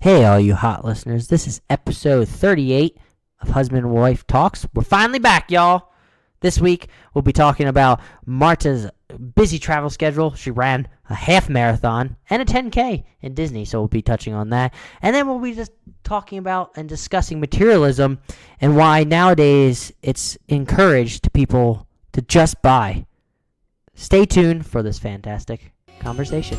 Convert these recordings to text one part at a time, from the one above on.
Hey, all you hot listeners. This is episode 38 of Husband and Wife Talks. We're finally back, y'all. This week, we'll be talking about Marta's busy travel schedule. She ran a half marathon and a 10K in Disney, so we'll be touching on that. And then we'll be just talking about and discussing materialism and why nowadays it's encouraged to people to just buy. Stay tuned for this fantastic conversation.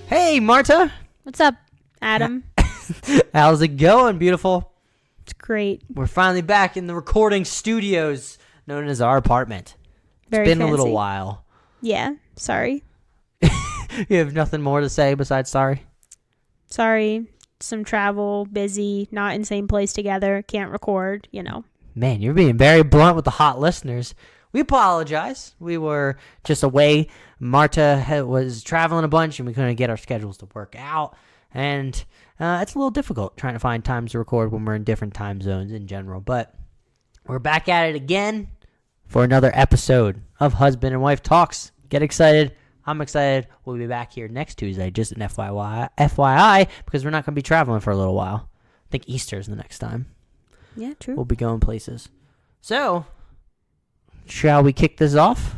Hey, Marta. What's up, Adam? How's it going, beautiful? It's great. We're finally back in the recording studios known as our apartment. Very It's been fancy. a little while. Yeah, sorry. You have nothing more to say besides sorry? Sorry. Some travel, busy, not in same place together, can't record, Man, you're being very blunt with the hot listeners. We apologize. We were just away. Marta was traveling a bunch, and we couldn't get our schedules to work out. And it's a little difficult trying to find times to record when we're in different time zones in general. But we're back at it again for another episode of Husband and Wife Talks. Get excited. I'm excited. We'll be back here next Tuesday, just an FYI, because we're not going to be traveling for a little while. I think Easter's the next time. Yeah, true. We'll be going places. So, shall we kick this off?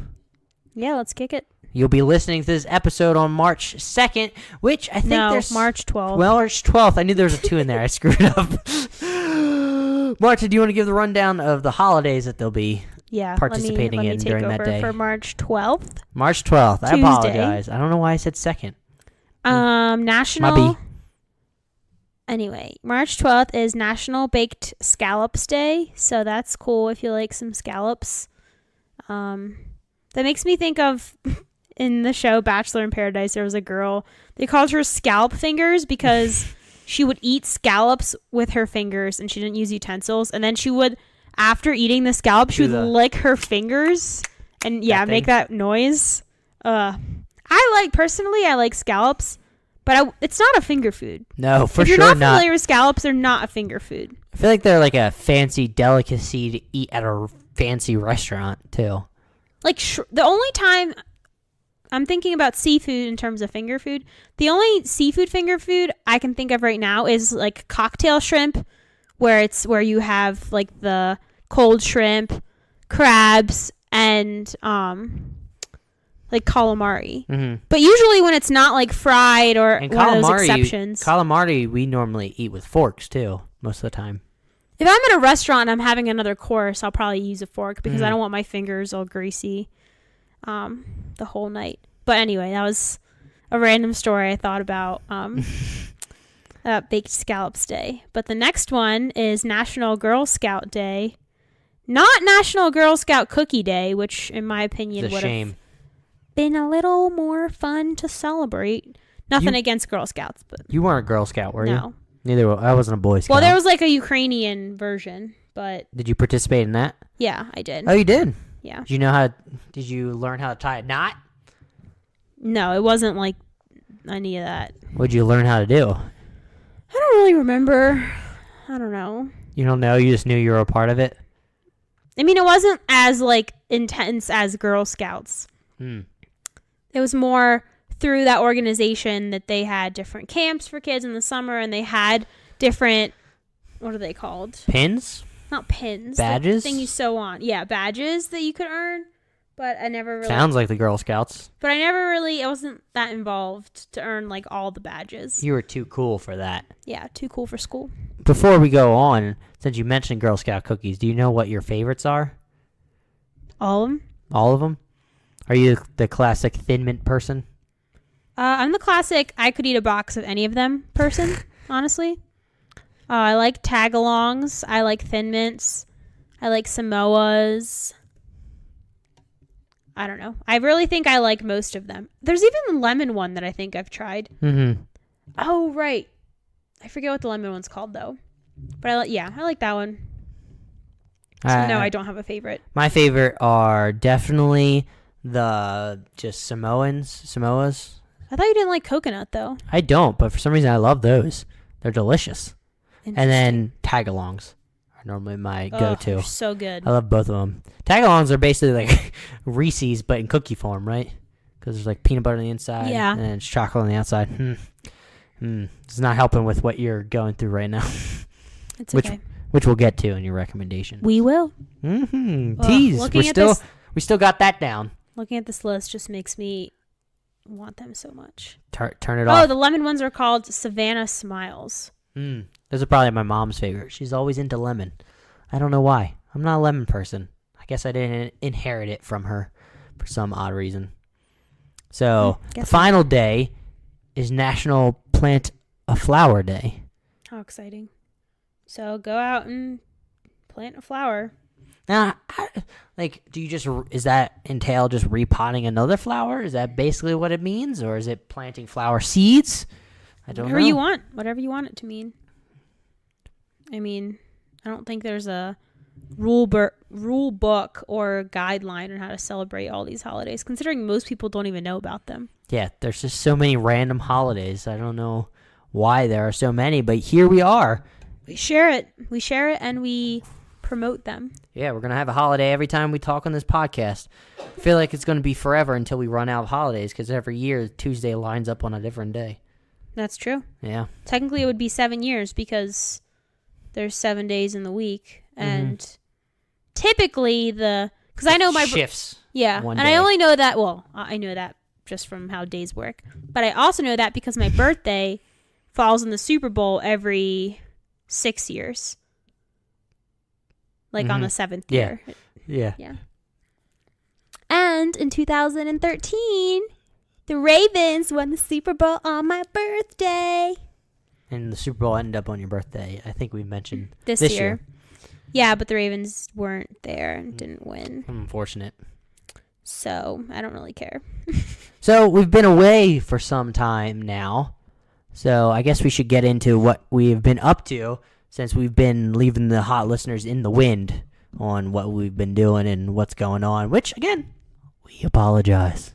Yeah, let's kick it. You'll be listening to this episode on March 2nd, which I think there's... March 12th. Well, March 12th. I knew there was a 2 in there. I screwed up. Marta, do you want to give the rundown of the holidays that they'll be participating let me in take during over that day? For March 12th. March 12th. I Tuesday. apologize. I don't know why I said 2nd. National... My B. Anyway, March 12th is National Baked Scallops Day, so that's cool if you like some scallops. That makes me think of... In the show Bachelor in Paradise, there was a girl, they called her Scallop Fingers because she would eat scallops with her fingers and she didn't use utensils. And then she would, after eating the scallop, she would lick her fingers and make that noise. Personally, I like scallops, but it's not a finger food. No, for sure not. If you're not familiar with scallops, they're not a finger food. I feel like they're like a fancy delicacy to eat at a fancy restaurant, too. Like, the only time... I'm thinking about seafood in terms of finger food. The only seafood finger food I can think of right now is like cocktail shrimp, where you have like the cold shrimp, crabs, and like calamari. Mm-hmm. But usually when it's not like fried or and one of those exceptions. Calamari we normally eat with forks too, most of the time. If I'm at a restaurant and I'm having another course, I'll probably use a fork because I don't want my fingers all greasy. The whole night. But anyway, that was a random story I thought about Baked Scallops Day. But the next one is National Girl Scout Day. Not National Girl Scout Cookie Day, which in my opinion would have been a little more fun to celebrate. Nothing against Girl Scouts, but you weren't a Girl Scout, were you? No. Neither was I. Wasn't a Boy Scout. Well, there was like a Ukrainian version, but did you participate in that? Yeah, I did. Oh, you did? Yeah. Did you learn how to tie a knot? No, it wasn't like any of that. What'd you learn how to do? I don't really remember. I don't know. You don't know? You just knew you were a part of it? I mean, it wasn't as like intense as Girl Scouts. It was more through that organization that they had different camps for kids in the summer, and they had different, what are they called? Pins? Not pins. Badges? The thing you sew on. Yeah, badges that you could earn. But I never really... Sounds like the Girl Scouts. But I wasn't that involved to earn like all the badges. You were too cool for that. Yeah, too cool for school. Before we go on, since you mentioned Girl Scout cookies, do you know what your favorites are? All of them? All of them? Are you the classic Thin Mint person? I'm the classic I could eat a box of any of them person, honestly. I like Tagalongs. I like Thin Mints. I like Samoas. I don't know. I really think I like most of them. There's even a lemon one that I think I've tried. Mm-hmm. Oh, right. I forget what the lemon one's called, though. But I like that one. So no, I don't have a favorite. My favorite are definitely the just Samoas. I thought you didn't like coconut, though. I don't, but for some reason I love those. They're delicious. And then Tagalongs are normally my Oh, go-to. they're so good. I love both of them. Tagalongs are basically like Reese's, but in cookie form, right? Because there's like peanut butter on the inside, Yeah. and then it's chocolate on the outside. It's not helping with what you're going through right now, It's okay. which we'll get to in your recommendation. We will. Tease. Looking at We still got that down. Looking at this list just makes me want them so much. Turn it off. Oh, the lemon ones are called Savannah Smiles. Those are probably my mom's favorite. She's always into lemon. I don't know why. I'm not a lemon person. I guess I didn't inherit it from her for some odd reason. So the final day is National Plant a Flower Day. How exciting. So go out and plant a flower. Now, do you is that entail just repotting another flower? Is that basically what it means? Or is it planting flower seeds? I don't know. Whatever you want it to mean. I mean, I don't think there's a rule book or guideline on how to celebrate all these holidays, considering most people don't even know about them. Yeah, there's just so many random holidays. I don't know why there are so many, but here we are. We share it, and we promote them. Yeah, we're going to have a holiday every time we talk on this podcast. I feel like it's going to be forever until we run out of holidays, because every year Tuesday lines up on a different day. That's true. Yeah. Technically, it would be 7 years because there's 7 days in the week, and typically because I know my shifts. Yeah, and I only know that. Well, I know that just from how days work, but I also know that because my birthday falls in the Super Bowl every 6 years, like on the 7th year. Yeah. And in 2013, the Ravens won the Super Bowl on my birthday. And the Super Bowl ended up on your birthday. I think we mentioned this year. Yeah, but the Ravens weren't there and didn't win. Unfortunate. So I don't really care. So we've been away for some time now. So I guess we should get into what we've been up to since we've been leaving the hot listeners in the wind on what we've been doing and what's going on, which, again, we apologize.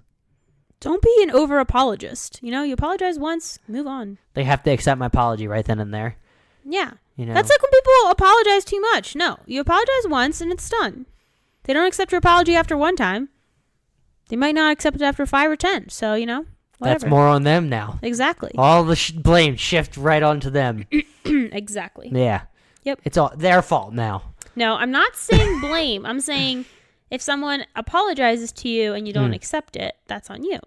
Don't be an over-apologist. You apologize once, move on. They have to accept my apology right then and there. Yeah. That's like when people apologize too much. No, you apologize once and it's done. They don't accept your apology after one time. They might not accept it after 5 or 10. So, whatever. That's more on them now. Exactly. All the blame shift right onto them. Exactly. Yeah. Yep. It's all their fault now. No, I'm not saying blame. I'm saying if someone apologizes to you and you don't accept it, that's on you.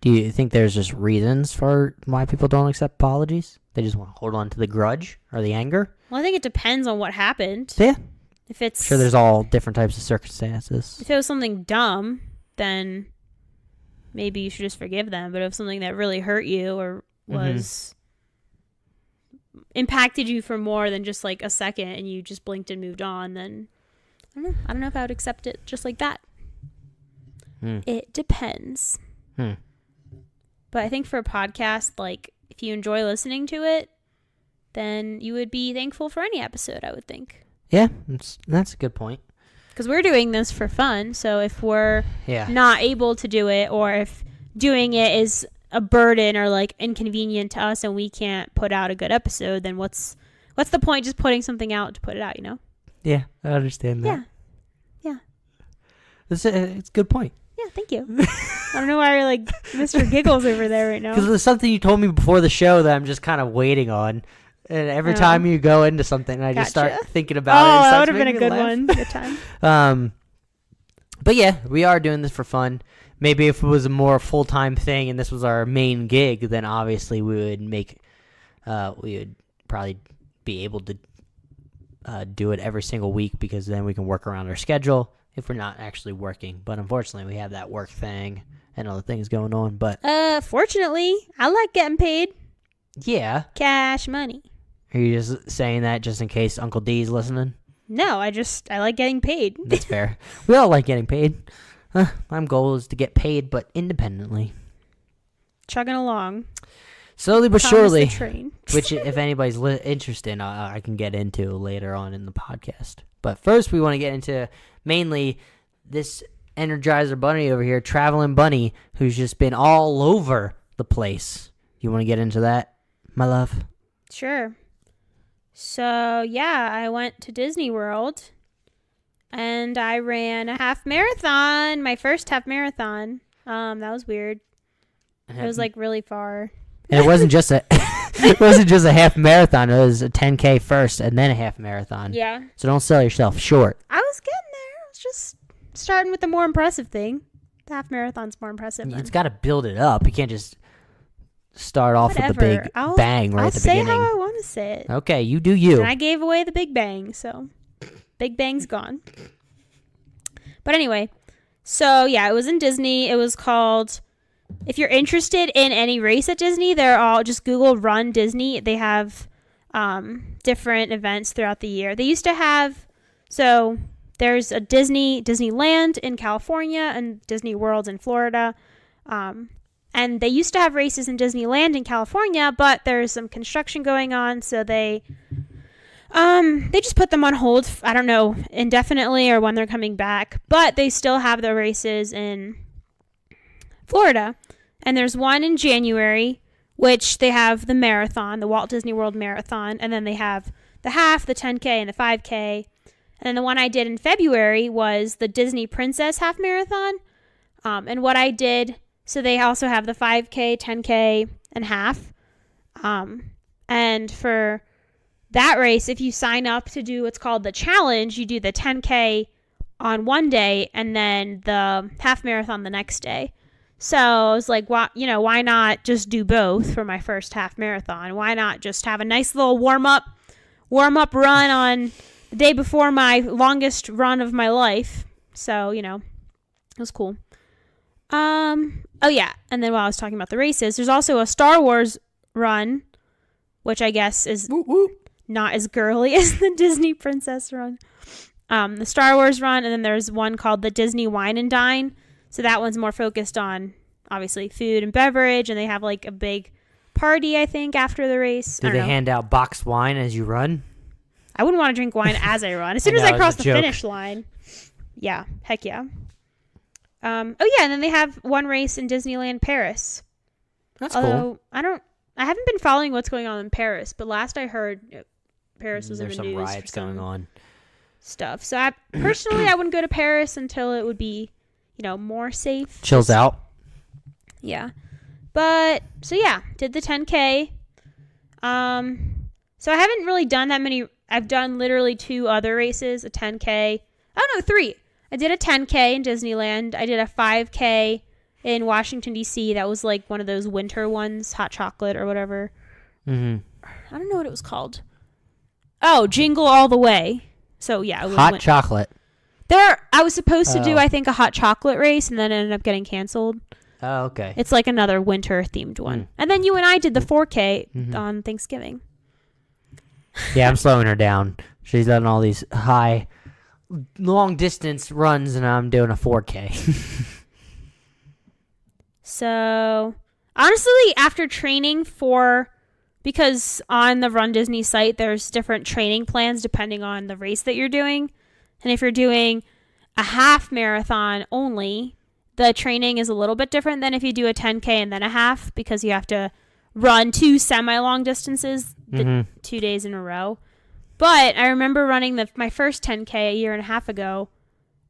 Do you think there's just reasons for why people don't accept apologies? They just want to hold on to the grudge or the anger? Well, I think it depends on what happened. Yeah. If it's sure, there's all different types of circumstances. If it was something dumb, then maybe you should just forgive them. But if something that really hurt you or was impacted you for more than just like a second and you just blinked and moved on, then I don't know if I would accept it just like that. It depends. But I think for a podcast, like if you enjoy listening to it, then you would be thankful for any episode, I would think. Yeah, that's a good point. Because we're doing this for fun. So if we're not able to do it, or if doing it is a burden or like inconvenient to us and we can't put out a good episode, then what's the point just putting something out to put it out, Yeah, I understand that. Yeah. It's a good point. Yeah, thank you. I don't know why you're like Mr. Giggles over there right now. Because there's something you told me before the show that I'm just kind of waiting on. And every time you go into something, I just start thinking about it. Oh, that would have been a good one. Good time. But yeah, we are doing this for fun. Maybe if it was a more full-time thing and this was our main gig, then obviously we would probably be able to do it every single week, because then we can work around our schedule if we're not actually working. But unfortunately, we have that work thing and other things going on. But fortunately, I like getting paid. Yeah. Cash money. Are you just saying that just in case Uncle D's listening? No, I like getting paid. That's fair. We all like getting paid. My goal is to get paid, but independently. Chugging along. Slowly but surely. Train. Which, if anybody's interested, I can get into later on in the podcast. But first, we want to get into mainly this Energizer Bunny over here, Traveling Bunny, who's just been all over the place. You want to get into that, my love? Sure. So, yeah, I went to Disney World and I ran a half marathon, my first half marathon. That was weird. It was like really far. And it wasn't just a half marathon. It was a 10K first and then a half marathon. Yeah. So don't sell yourself short. I was getting there. I was just starting with the more impressive thing. The half marathon's more impressive. It's got to build it up. You can't just start off with the big bang right at the beginning. I'll say how I want to say it. Okay, you do you. And I gave away the big bang, so big bang's gone. But anyway, so yeah, it was in Disney. It was called, if you're interested in any race at Disney, they're all, just Google Run Disney. They have different events throughout the year. They used to have, so there's a Disneyland in California and Disney World in Florida. And they used to have races in Disneyland in California, but there's some construction going on, so they just put them on hold. I don't know, indefinitely or when they're coming back, but they still have the races in Florida. And there's one in January, which they have the marathon, the Walt Disney World Marathon, and then they have the half, the 10K, and the 5K. And then the one I did in February was the Disney Princess Half Marathon. And what I did, so they also have the 5K, 10K, and half. And for that race, if you sign up to do what's called the challenge, you do the 10K on one day and then the half marathon the next day. So I was like, why not just do both for my first half marathon? Why not just have a nice little warm up run on the day before my longest run of my life? So, it was cool. Oh yeah, and then while I was talking about the races, there's also a Star Wars run, which I guess is not as girly as the Disney Princess run. The Star Wars run, and then there's one called the Disney Wine and Dine. So that one's more focused on, obviously, food and beverage, and they have like a big party, I think, after the race. Do they hand out boxed wine as you run? I wouldn't want to drink wine as I run. As soon as I cross the finish line. Yeah, heck yeah. And then they have one race in Disneyland Paris. That's cool. I haven't been following what's going on in Paris, but last I heard, Paris was in the news. There's some riots going on. Stuff. So I wouldn't go to Paris until it would be, more safe. Chills out. Yeah. But, so yeah, did the 10K. So I haven't really done that many. I've done literally 2 other races, a 10K. Oh, no, 3. I did a 10K in Disneyland. I did a 5K in Washington, D.C. That was like one of those winter ones, hot chocolate or whatever. Mm-hmm. I don't know what it was called. Oh, Jingle All the Way. So, yeah. Hot chocolate. I was supposed to do, I think, a hot chocolate race, and then it ended up getting canceled. Oh, okay. It's like another winter-themed one. And then you and I did the 4K on Thanksgiving. Yeah, I'm slowing her down. She's done all these high, long-distance runs, and I'm doing a 4K. So, honestly, after training because on the Run Disney site, there's different training plans depending on the race that you're doing. And if you're doing a half marathon only, the training is a little bit different than if you do a 10K and then a half, because you have to run 2 semi-long distances 2 days in a row. But I remember running my first 10K a year and a half ago,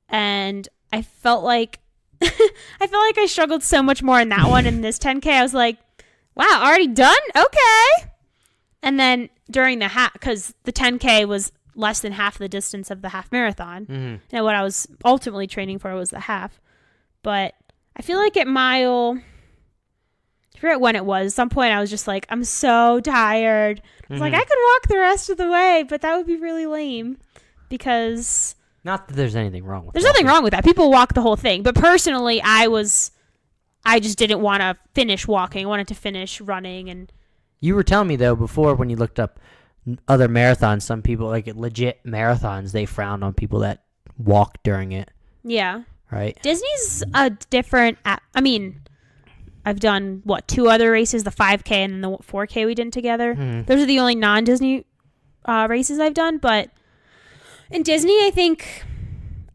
and I felt like I struggled so much more in that one. In this 10K, I was like, wow, already done? Okay. And then during the half, because the 10K was less than half the distance of the half marathon. And what I was ultimately training for was the half. But I feel like at mile, I forget when it was, at some point I was just like, I'm so tired. I was like, I could walk the rest of the way, but that would be really lame, because... Not that there's anything wrong with that. There's nothing wrong with that. People walk the whole thing. But personally, I just didn't want to finish walking. I wanted to finish running. And you were telling me, though, before, when you looked up other marathons, some people, like legit marathons, they frowned on people that walk during it. Yeah. Right? Disney's a different... I mean, I've done, 2 other races, the 5K and then the 4K we did together. Those are the only non-Disney races I've done. But in Disney,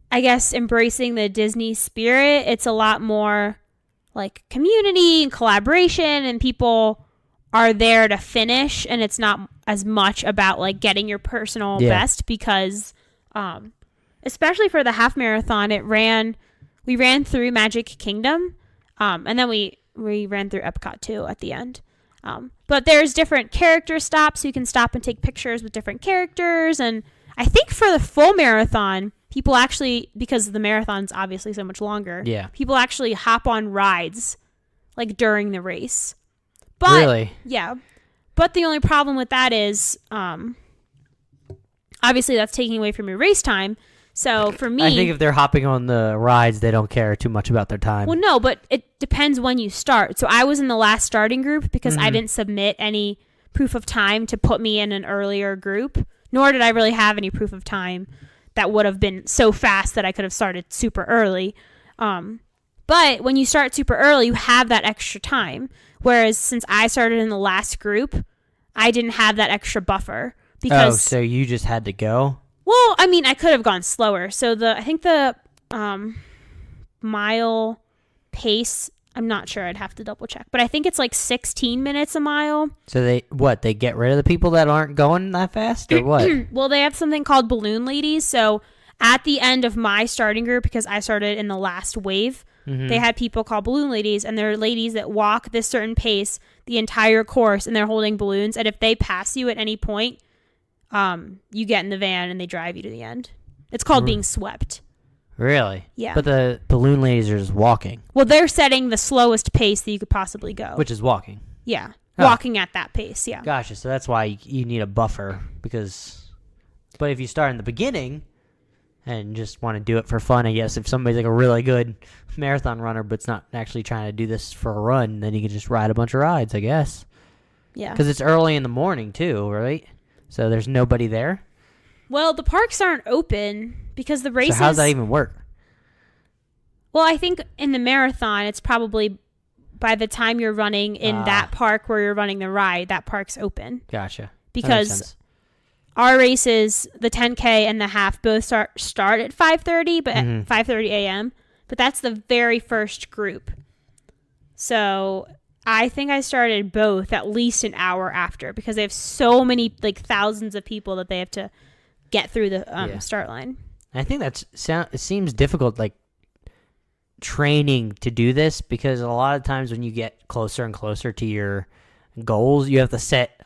I guess embracing the Disney spirit, it's a lot more like community and collaboration, and people are there to finish, and it's not as much about like getting your personal best, because especially for the half marathon, we ran through Magic Kingdom, and then we ran through Epcot too at the end. But there's different character stops, so you can stop and take pictures with different characters. And I think for the full marathon, people actually, because the marathon's obviously so much longer, people actually hop on rides like during the race. But, really? Yeah. But the only problem with that is, obviously that's taking away from your race time. So for me, I think if they're hopping on the rides, they don't care too much about their time. Well, no, but it depends when you start. So I was in the last starting group because I didn't submit any proof of time to put me in an earlier group, nor did I really have any proof of time that would have been so fast that I could have started super early. But when you start super early, you have that extra time. Whereas since I started in the last group, I didn't have that extra buffer. Because, so you just had to go? Well, I mean, I could have gone slower. So I think the mile pace, I'm not sure. I'd have to double check. But I think it's like 16 minutes a mile. So they get rid of the people that aren't going that fast, or what? Well, they have something called balloon ladies. So at the end of my starting group, because I started in the last wave, they had people called balloon ladies, and they're ladies that walk this certain pace the entire course, and they're holding balloons. And if they pass you at any point, you get in the van and they drive you to the end. It's called being swept. Really? Yeah. But the balloon ladies are just walking. Well, they're setting the slowest pace that you could possibly go. Which is walking. Yeah. Oh. Walking at that pace, yeah. Gotcha. So that's why you need a buffer, because... But if you start in the beginning and just want to do it for fun, I guess, if somebody's like a really good marathon runner but's not actually trying to do this for a run, then you can just ride a bunch of rides, I guess. Yeah. Because it's early in the morning, too, right? So there's nobody there? Well, the parks aren't open because the races... So how does that even work? Well, I think in the marathon, it's probably by the time you're running in that park where you're running the ride, that park's open. Gotcha. Because our races, the 10K and the half, both start at 5:30, but at 5:30 a.m. But that's the very first group. So I think I started both at least an hour after, because they have so many, like thousands of people that they have to get through the start line. I think it seems difficult, like training to do this, because a lot of times when you get closer and closer to your goals, you have to set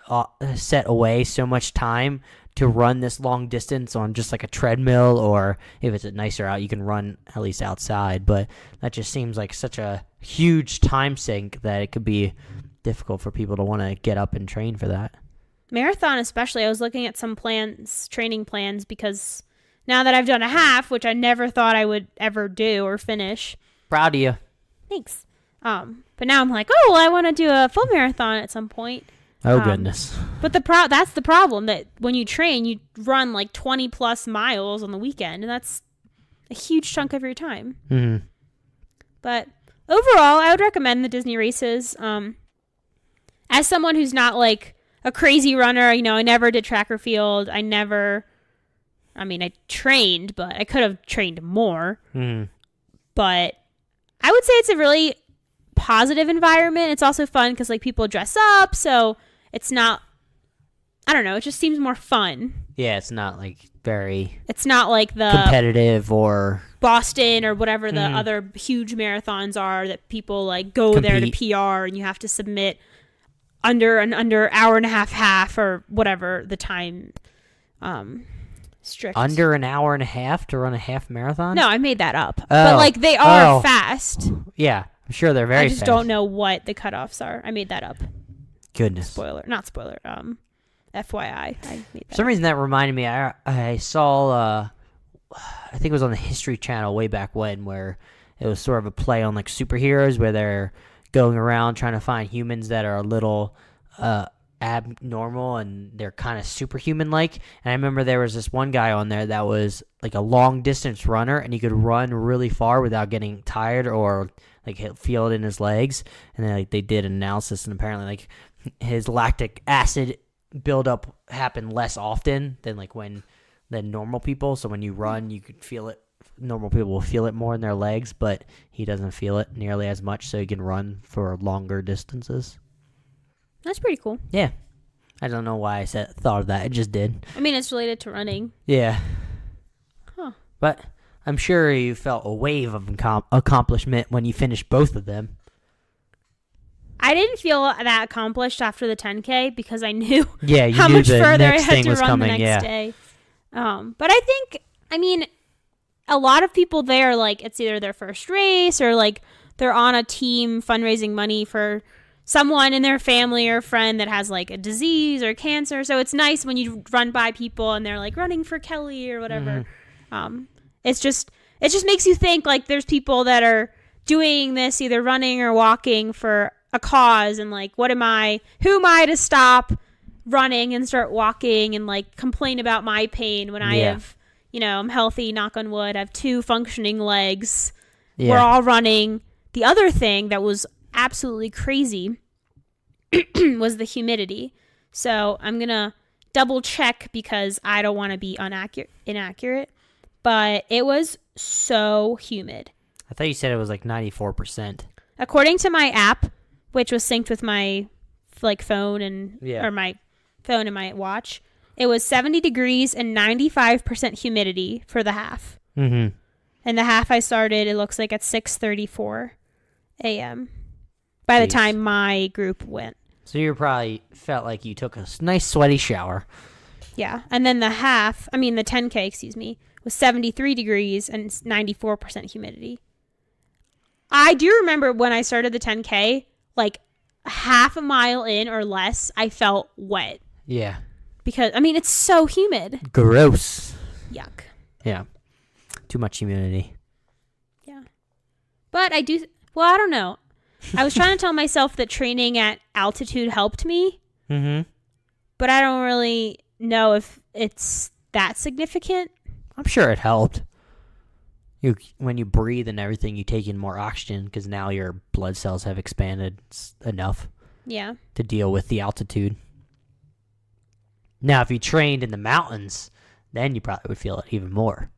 away so much time to run this long distance on just like a treadmill, or if it's a nicer out, you can run at least outside. But that just seems like such a huge time sink that it could be difficult for people to want to get up and train for that. Marathon especially, I was looking at some training plans, because now that I've done a half, which I never thought I would ever do or finish. Proud of you. Thanks. But now I'm like, oh, well, I want to do a full marathon at some point. Oh, goodness. But that's the problem, that when you train, you run like 20 plus miles on the weekend, and that's a huge chunk of your time. Mm-hmm. But overall, I would recommend the Disney races. As someone who's not like a crazy runner, I never did track or field. I trained, but I could have trained more. Mm. But I would say it's a really positive environment. It's also fun because like people dress up, so it's not, I don't know, it just seems more fun. Yeah, it's not like it's not like the competitive or Boston or whatever the other huge marathons are that people like go there to PR and you have to submit under hour and a half or whatever the time strict. Under an hour and a half to run a half marathon? No, I made that up. But like they are fast. Yeah, I'm sure they're very fast. I just don't know what the cutoffs are. I made that up. Goodness. Not spoiler. FYI. I made that For some reason that reminded me, I saw, I think it was on the History Channel way back when, where it was sort of a play on like superheroes, where they're going around trying to find humans that are a little abnormal and they're kind of superhuman like. And I remember there was this one guy on there that was like a long distance runner, and he could run really far without getting tired or like feel it in his legs. And then like they did an analysis, and apparently like his lactic acid buildup happened less often than normal people. So when you run, you could feel it. Normal people will feel it more in their legs, but he doesn't feel it nearly as much, so he can run for longer distances. That's pretty cool. Yeah. I don't know why I thought of that. It just did. I mean, it's related to running. Yeah. Huh. But I'm sure you felt a wave of accomplishment when you finished both of them. I didn't feel that accomplished after the 10K because I knew you how knew much the further I next had thing to was run coming, the next day. But I think, a lot of people there, like, it's either their first race or, like, they're on a team fundraising money for someone in their family or friend that has, like, a disease or cancer. So it's nice when you run by people and they're, like, running for Kelly or whatever. It just makes you think, like, there's people that are doing this, either running or walking for a cause, and, like, who am I to stop running and start walking and, like, complain about my pain when I have, I'm healthy, knock on wood, I have 2 functioning legs. We're all running. The other thing that was absolutely crazy was the humidity. So I'm going to double check because I don't want to be inaccurate, but it was so humid. I thought you said it was like 94%. According to my app, which was synced with my phone and or my phone and my watch, it was 70 degrees and 95% humidity for the half. Mm-hmm. And the half I started, it looks like at 6:34 a.m. by the time my group went. So you probably felt like you took a nice sweaty shower. Yeah. And then the 10K, was 73 degrees and 94% humidity. I do remember when I started the 10K, like half a mile in or less, I felt wet. Yeah. Because, it's so humid. Gross. Yuck. Yeah. Too much humidity. Yeah. But I don't know. I was trying to tell myself that training at altitude helped me. Mm-hmm. But I don't really know if it's that significant. I'm sure it helped. When you breathe and everything, you take in more oxygen because now your blood cells have expanded enough to deal with the altitude. Now, if you trained in the mountains, then you probably would feel it even more.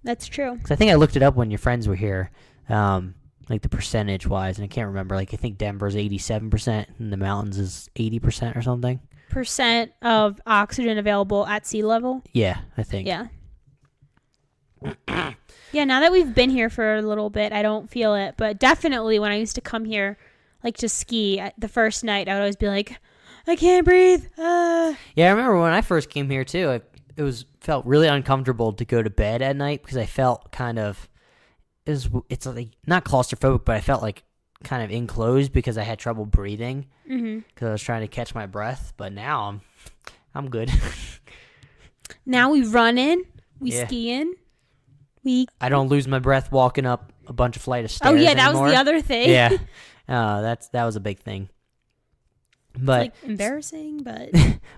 That's true. Because I think I looked it up when your friends were here, like the percentage-wise, and I can't remember. Like, I think Denver's 87% and the mountains is 80% or something. Percent of oxygen available at sea level? Yeah, I think. Yeah. Yeah, now that we've been here for a little bit, I don't feel it. But definitely when I used to come here, like, to ski, the first night, I would always be like, I can't breathe. Yeah, I remember when I first came here, too. It felt really uncomfortable to go to bed at night because I felt kind of... It's like not claustrophobic, but I felt like kind of enclosed because I had trouble breathing because I was trying to catch my breath. But now I'm good. Now we run in, we ski in, I don't lose my breath walking up a bunch of flight of stairs. Oh yeah, that anymore. was the other thing. Yeah, that was a big thing. But it's like embarrassing, but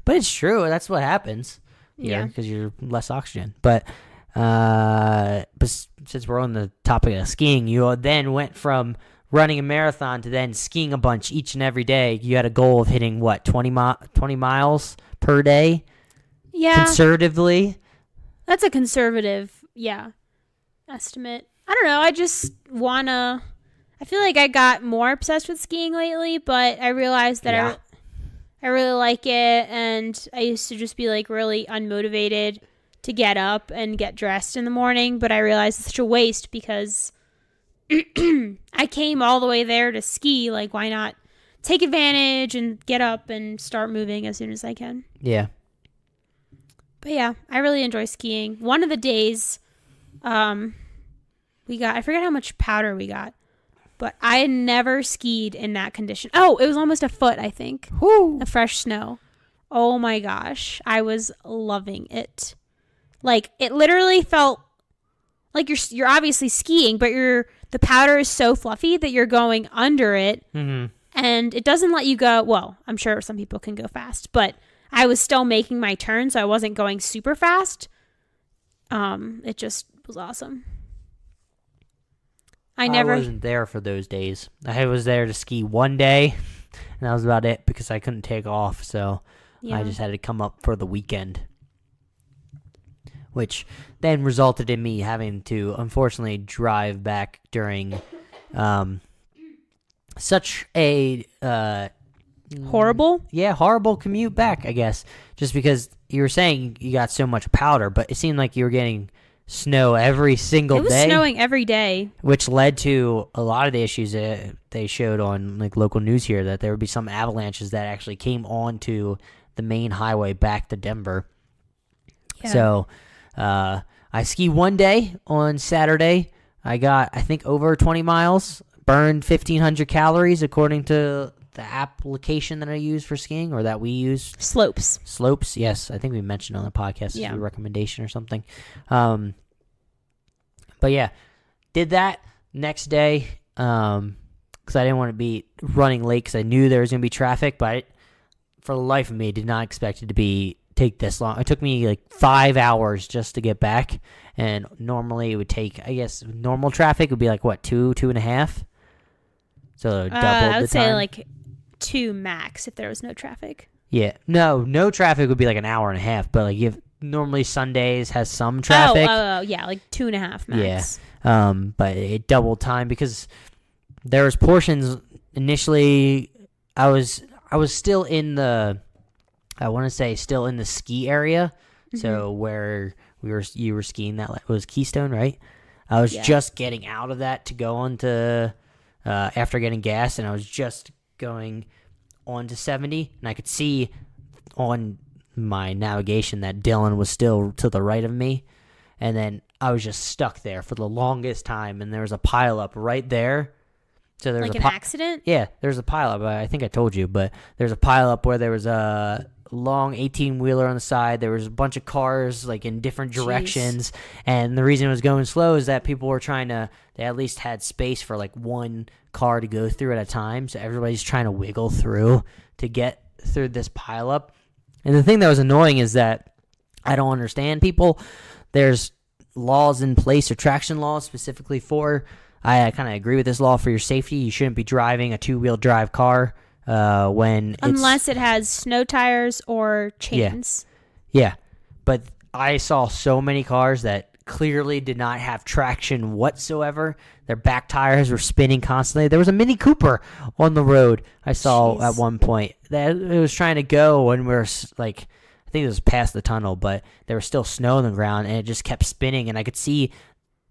but it's true. That's what happens here because you're less oxygen. But since we're on the topic of skiing, you then went from running a marathon to then skiing a bunch each and every day. You had a goal of hitting, 20 miles per day? Yeah. Conservatively? That's a conservative, estimate. I don't know. I just I feel like I got more obsessed with skiing lately, but I realized that I really like it, and I used to just be, like, really unmotivated to get up and get dressed in the morning, but I realized it's such a waste because I came all the way there to ski. Like, why not take advantage and get up and start moving as soon as I can? Yeah. But yeah, I really enjoy skiing. One of the days, I forget how much powder we got, but I had never skied in that condition. Oh, it was almost a foot, I think. Woo! Of fresh snow. Oh my gosh. I was loving it. Like, it literally felt like you're obviously skiing, but the powder is so fluffy that you're going under it, and it doesn't let you go. Well, I'm sure some people can go fast, but I was still making my turn, so I wasn't going super fast. It just was awesome. I wasn't there for those days. I was there to ski one day, and that was about it because I couldn't take off, so I just had to come up for the weekend, which then resulted in me having to, unfortunately, drive back during such a Horrible? Yeah, horrible commute back, I guess. Just because you were saying you got so much powder, but it seemed like you were getting snow every single day. It was snowing every day. Which led to a lot of the issues that they showed on like local news here, that there would be some avalanches that actually came onto the main highway back to Denver. Yeah. So I skied one day on Saturday. I got, I think, over 20 miles, burned 1,500 calories according to the application that I use for skiing, or that we use. Slopes, yes. I think we mentioned on the podcast as a recommendation or something. But yeah, did that next day because I didn't want to be running late because I knew there was going to be traffic, but for the life of me, did not expect it to take this long. It took me like 5 hours just to get back, and normally it would take, I guess, normal traffic would be like, what, 2.5? So double the time. I would say like 2 max if there was no traffic. Yeah. No traffic would be like an hour and a half, but like normally Sundays has some traffic. Oh, yeah, like 2.5 max. Yeah. But it doubled time because there was portions initially. I was still in the, I want to say still in the ski area. Mm-hmm. So where you were skiing, that was Keystone, right? I was just getting out of that to go on to after getting gas, and I was just going on to 70, and I could see on my navigation that Dylan was still to the right of me, and then I was just stuck there for the longest time, and there was a pileup right there. So there was an accident? Yeah, there's a pileup. I think I told you, but there's a pileup where there was a long 18-wheeler on the side. There was a bunch of cars like in different directions, and the reason it was going slow is that people were they at least had space for like one car to go through at a time, so everybody's trying to wiggle through to get through this pileup. And the thing that was annoying is that I don't understand people. There's laws in place, or traction laws specifically for, I kind of agree with this law, for your safety. You shouldn't be driving a two-wheel drive car unless it has snow tires or chains. Yeah. But I saw so many cars that clearly did not have traction whatsoever. Their back tires were spinning constantly. There was a Mini Cooper on the road I saw at one point that it was trying to go, and we were like, I think it was past the tunnel, but there was still snow on the ground, and it just kept spinning, and I could see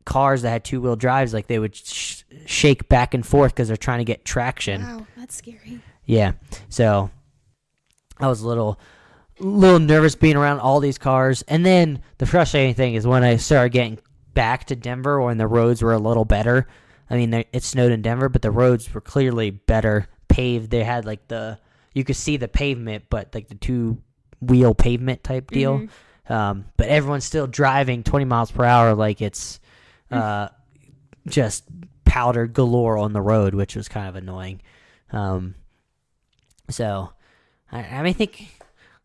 cars that had two-wheel drives, like they would shake back and forth because they're trying to get traction. Wow, that's scary. Yeah, so I was a little nervous being around all these cars. And then the frustrating thing is when I started getting back to Denver, when the roads were a little better. I mean, it snowed in Denver, but the roads were clearly better paved. They had like you could see the pavement, but like the two-wheel pavement type deal. Mm-hmm. But everyone's still driving 20 miles per hour like it's just powder galore on the road, which was kind of annoying. So, I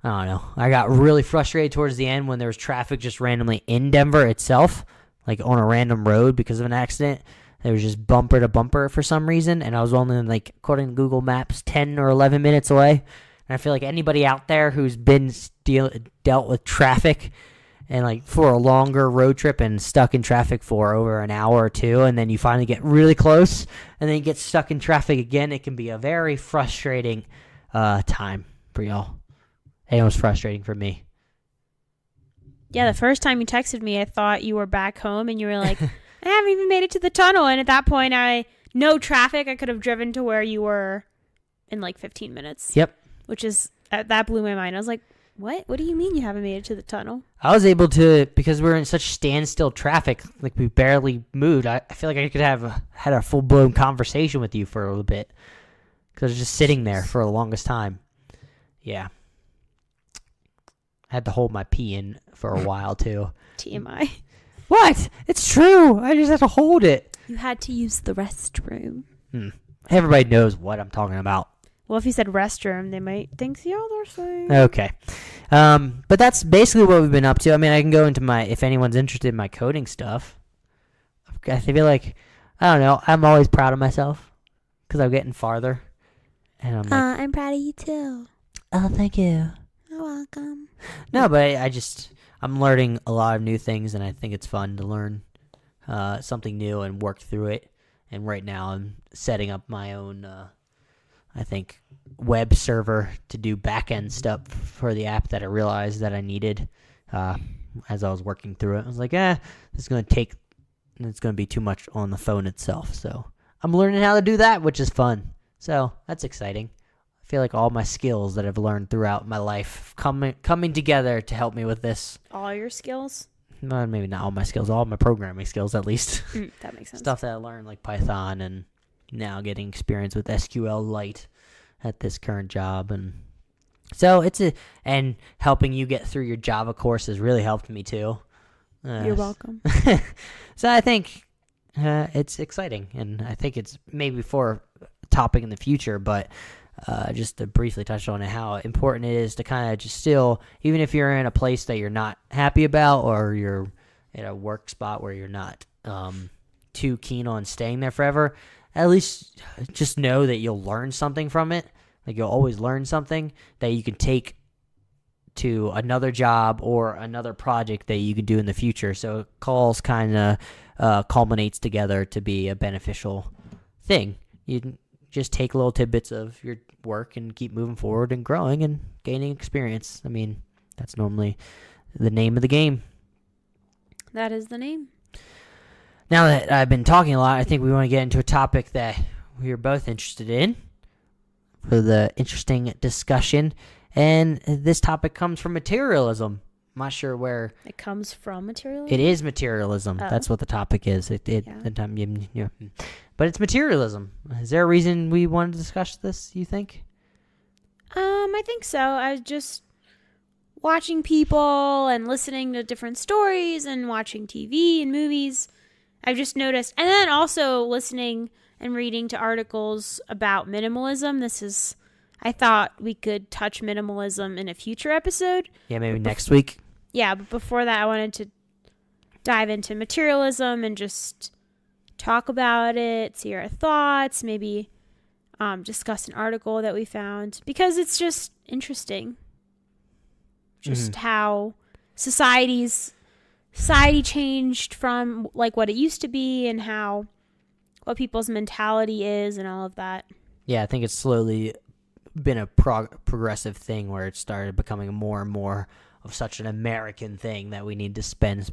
don't know. I got really frustrated towards the end when there was traffic just randomly in Denver itself, like on a random road because of an accident. It was just bumper to bumper for some reason, and I was only like, according to Google Maps, 10 or 11 minutes away. And I feel like anybody out there who's been dealt with traffic and like for a longer road trip and stuck in traffic for over an hour or two, and then you finally get really close and then you get stuck in traffic again, it can be a very frustrating time for y'all. And it was frustrating for me. Yeah, the first time you texted me, I thought you were back home, and you were like, I haven't even made it to the tunnel. And at that point, no traffic. I could have driven to where you were in like 15 minutes. Yep. Which is, that blew my mind. I was like, what? What do you mean you haven't made it to the tunnel? I was able to, because we're in such standstill traffic, like we barely moved. I feel like I could have had a full-blown conversation with you for a little bit. Because I was just sitting there for the longest time. Yeah. I had to hold my pee in for a while, too. TMI. What? It's true. I just had to hold it. You had to use the restroom. Everybody knows what I'm talking about. Well, if you said restroom, they might think the other thing. Okay. But that's basically what we've been up to. I mean, I can go into if anyone's interested in my coding stuff. I feel like, I don't know, I'm always proud of myself because I'm getting farther. And I'm like, I'm proud of you too. Oh, thank you. You're welcome. No, but I'm learning a lot of new things, and I think it's fun to learn something new and work through it. And right now I'm setting up my own I think, web server to do back-end stuff for the app that I realized that I needed as I was working through it. I was like, it's going to be too much on the phone itself. So I'm learning how to do that, which is fun. So that's exciting. I feel like all my skills that I've learned throughout my life coming together to help me with this. All your skills? Well, maybe not all my skills, all my programming skills at least. That makes sense. Stuff that I learned like Python, and now getting experience with SQLite at this current job. And so and helping you get through your Java course has really helped me too. You're welcome. So I think it's exciting, and I think it's maybe for a topic in the future, but just to briefly touch on it, how important it is to kind of just still, even if you're in a place that you're not happy about, or you're in a work spot where you're not too keen on staying there forever, at least just know that you'll learn something from it. Like, you'll always learn something that you can take to another job or another project that you can do in the future. So it kind of culminates together to be a beneficial thing. You just take little tidbits of your work and keep moving forward and growing and gaining experience. I mean, that's normally the name of the game. That is the name. Now that I've been talking a lot, I think we want to get into a topic that we are both interested in for the interesting discussion. And this topic comes from materialism. I'm not sure where it comes from. Materialism? It is materialism. Oh. That's what the topic is. Yeah. But it's materialism. Is there a reason we wanted to discuss this, you think? I think so. I was just watching people and listening to different stories and watching TV and movies. I've just noticed, and then also listening and reading to articles about minimalism. I thought we could touch minimalism in a future episode. Yeah, maybe next week. Yeah, but before that, I wanted to dive into materialism and just talk about it, see our thoughts, maybe discuss an article that we found, because it's just interesting. Just how society changed from like what it used to be, and what people's mentality is and all of that. Yeah, I think it's slowly been a progressive thing where it started becoming more and more of such an American thing that we need to spend.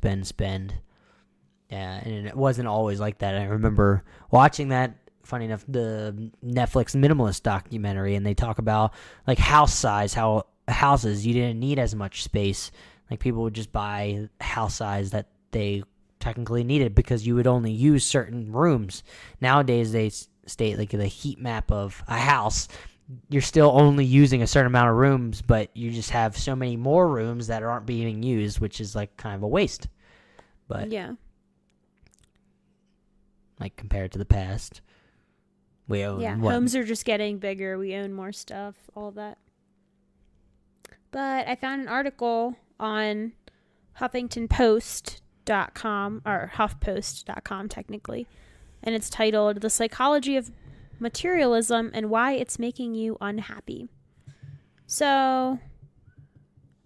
Yeah, and it wasn't always like that. I remember watching that, funny enough, the Netflix minimalist documentary, and they talk about like house size, how houses, you didn't need as much space. Like, people would just buy house size that they technically needed because you would only use certain rooms. Nowadays, they state like the heat map of a house, you're still only using a certain amount of rooms, but you just have so many more rooms that aren't being used, which is like kind of a waste. But yeah, like, compared to the past, we own homes are just getting bigger. We own more stuff, all of that. But I found an article on HuffingtonPost.com, or HuffPost.com technically, and it's titled "The Psychology of Materialism and Why It's Making You Unhappy." So,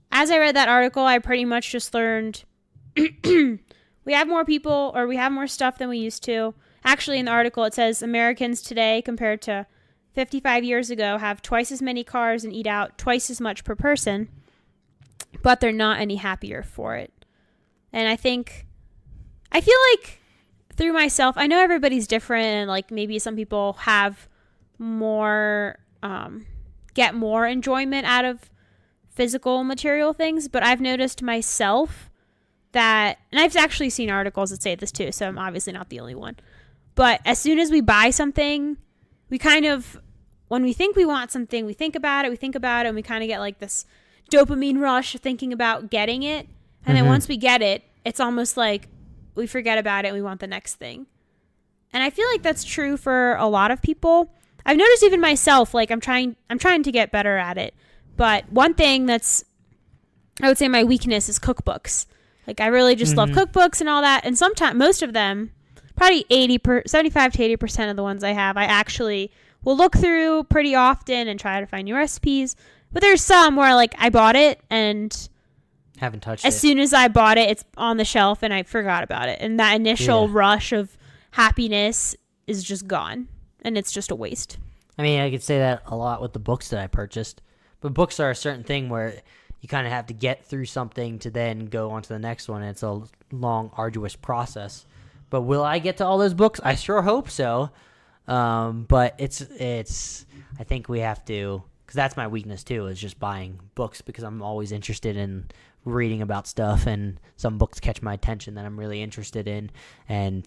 as I read that article, I pretty much just learned we have more people, or we have more stuff than we used to. Actually, in the article, it says Americans today, compared to 55 years ago, have twice as many cars and eat out twice as much per person, but they're not any happier for it. And I feel like through myself, I know everybody's different, and like maybe some people have more, get more enjoyment out of physical material things, but I've noticed myself that, and I've actually seen articles that say this too, so I'm obviously not the only one, but as soon as we buy something, we kind of, when we think we want something, we think about it, and we kind of get like this dopamine rush thinking about getting it. And then once we get it, it's almost like we forget about it and we want the next thing. And I feel like that's true for a lot of people. I've noticed even myself, like I'm trying to get better at it. But one thing that's, I would say my weakness is cookbooks. Like, I really just love cookbooks and all that. And sometimes, most of them, probably 75 to 80% of the ones I have, I actually will look through pretty often and try to find new recipes. But there's some where, like, I bought it and haven't touched it. As soon as I bought it, it's on the shelf and I forgot about it. And that initial rush of happiness is just gone. And it's just a waste. I mean, I could say that a lot with the books that I purchased, but books are a certain thing where you kind of have to get through something to then go on to the next one. It's a long, arduous process. But will I get to all those books? I sure hope so. But it's. I think we have to, because that's my weakness too, is just buying books, because I'm always interested in reading about stuff, and some books catch my attention that I'm really interested in, and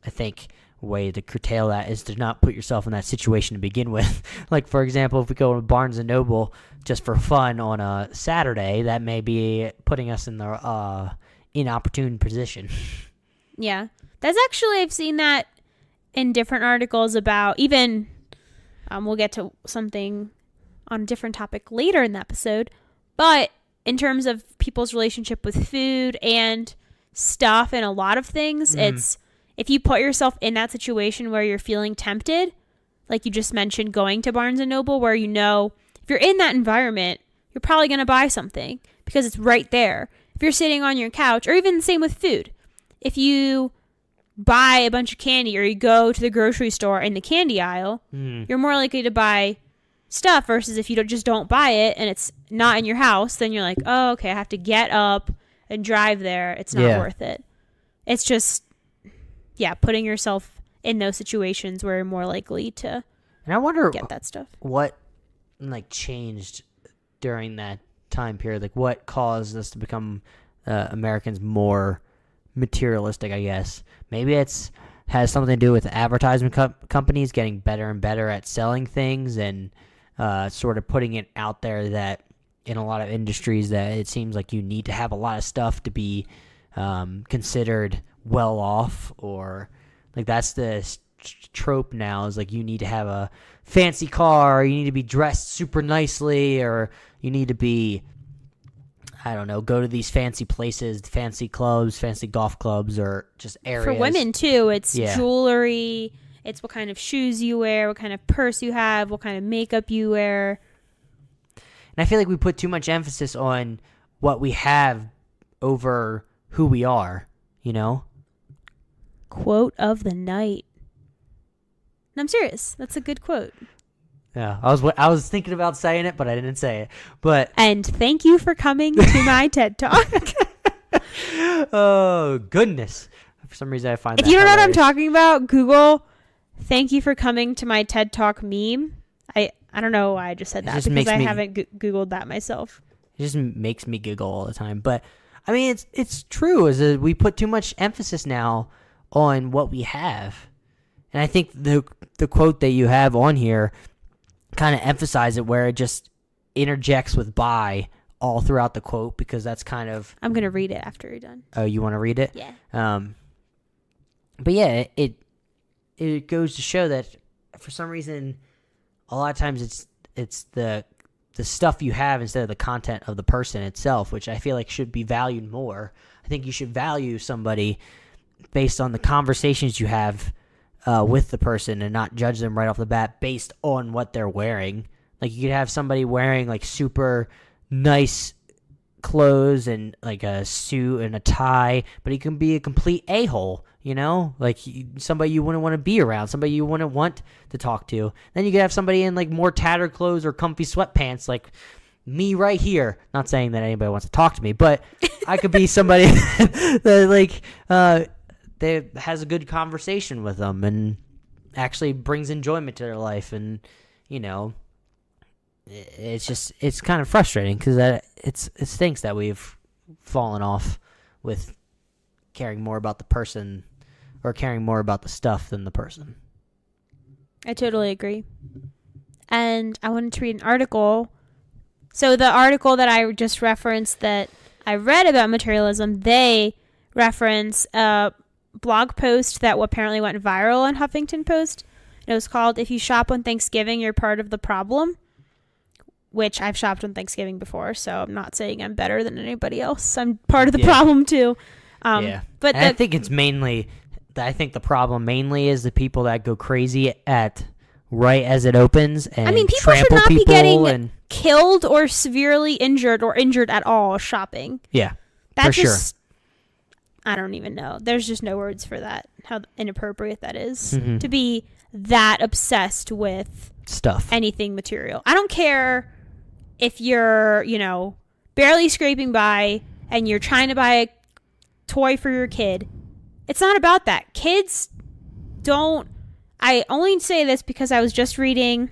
I think a way to curtail that is to not put yourself in that situation to begin with. Like, for example, if we go to Barnes & Noble just for fun on a Saturday, that may be putting us in the inopportune position. Yeah. That's actually, I've seen that in different articles about even, we'll get to something on a different topic later in the episode, but in terms of people's relationship with food and stuff and a lot of things, it's, if you put yourself in that situation where you're feeling tempted, like you just mentioned, going to Barnes & Noble, where you know if you're in that environment, you're probably going to buy something because it's right there. If you're sitting on your couch, or even the same with food, if you buy a bunch of candy or you go to the grocery store in the candy aisle, you're more likely to buy stuff versus if you just don't buy it and it's not in your house, then you're like, oh, okay, I have to get up and drive there. It's not worth it. It's just, putting yourself in those situations where you're more likely to and I wonder get that stuff. What changed during that time period? Like, what caused us to become Americans more materialistic, I guess. Maybe has something to do with advertisement companies getting better and better at selling things, and sort of putting it out there that in a lot of industries that it seems like you need to have a lot of stuff to be considered well off, or like that's the trope now, is like you need to have a fancy car, or you need to be dressed super nicely, or you need to be, I don't know, go to these fancy places, fancy clubs, fancy golf clubs, or just areas. For women, too, it's jewelry. It's what kind of shoes you wear, what kind of purse you have, what kind of makeup you wear. And I feel like we put too much emphasis on what we have over who we are, you know? Quote of the night. And I'm serious. That's a good quote. Yeah, I was thinking about saying it, but I didn't say it. But and thank you for coming to my TED Talk. Oh goodness! For some reason, I find if you don't know what I'm talking about, Google "Thank you for coming to my TED Talk" meme. I don't know why I just said that, because I haven't Googled that myself. It just makes me giggle all the time. But I mean, it's true. Is that we put too much emphasis now on what we have, and I think the quote that you have on here kind of emphasize it, where it just interjects with "buy" all throughout the quote, because that's kind of... I'm going to read it after you're done. Oh, you want to read it? Yeah. But yeah, it goes to show that for some reason, a lot of times it's the stuff you have instead of the content of the person itself, which I feel like should be valued more. I think you should value somebody based on the conversations you have with the person, and not judge them right off the bat based on what they're wearing. Like, you could have somebody wearing like super nice clothes and like a suit and a tie, but he can be a complete a-hole, you know? Like, somebody you wouldn't want to be around, somebody you wouldn't want to talk to. Then you could have somebody in like more tattered clothes or comfy sweatpants, like me right here. Not saying that anybody wants to talk to me, but I could be somebody that like that has a good conversation with them and actually brings enjoyment to their life. And, you know, it's kind of frustrating, because it stinks that we've fallen off with caring more about the person, or caring more about the stuff than the person. I totally agree. And I wanted to read an article. So the article that I just referenced that I read about materialism, they reference a blog post that apparently went viral on Huffington Post. It was called "If You Shop on Thanksgiving, You're Part of the Problem," which I've shopped on Thanksgiving before, so I'm not saying I'm better than anybody else. I'm part of the problem too. But I think it's mainly, I think the problem mainly is the people that go crazy at right as it opens, and I mean, people should not be getting killed or severely injured, or injured at all shopping. Yeah, that's for just, sure. I don't even know. There's just no words for that, how inappropriate that is Mm-hmm. to be that obsessed with Stuff. anything material. I don't care if you're, barely scraping by and you're trying to buy a toy for your kid. It's not about that. Kids don't. I only say this because I was just reading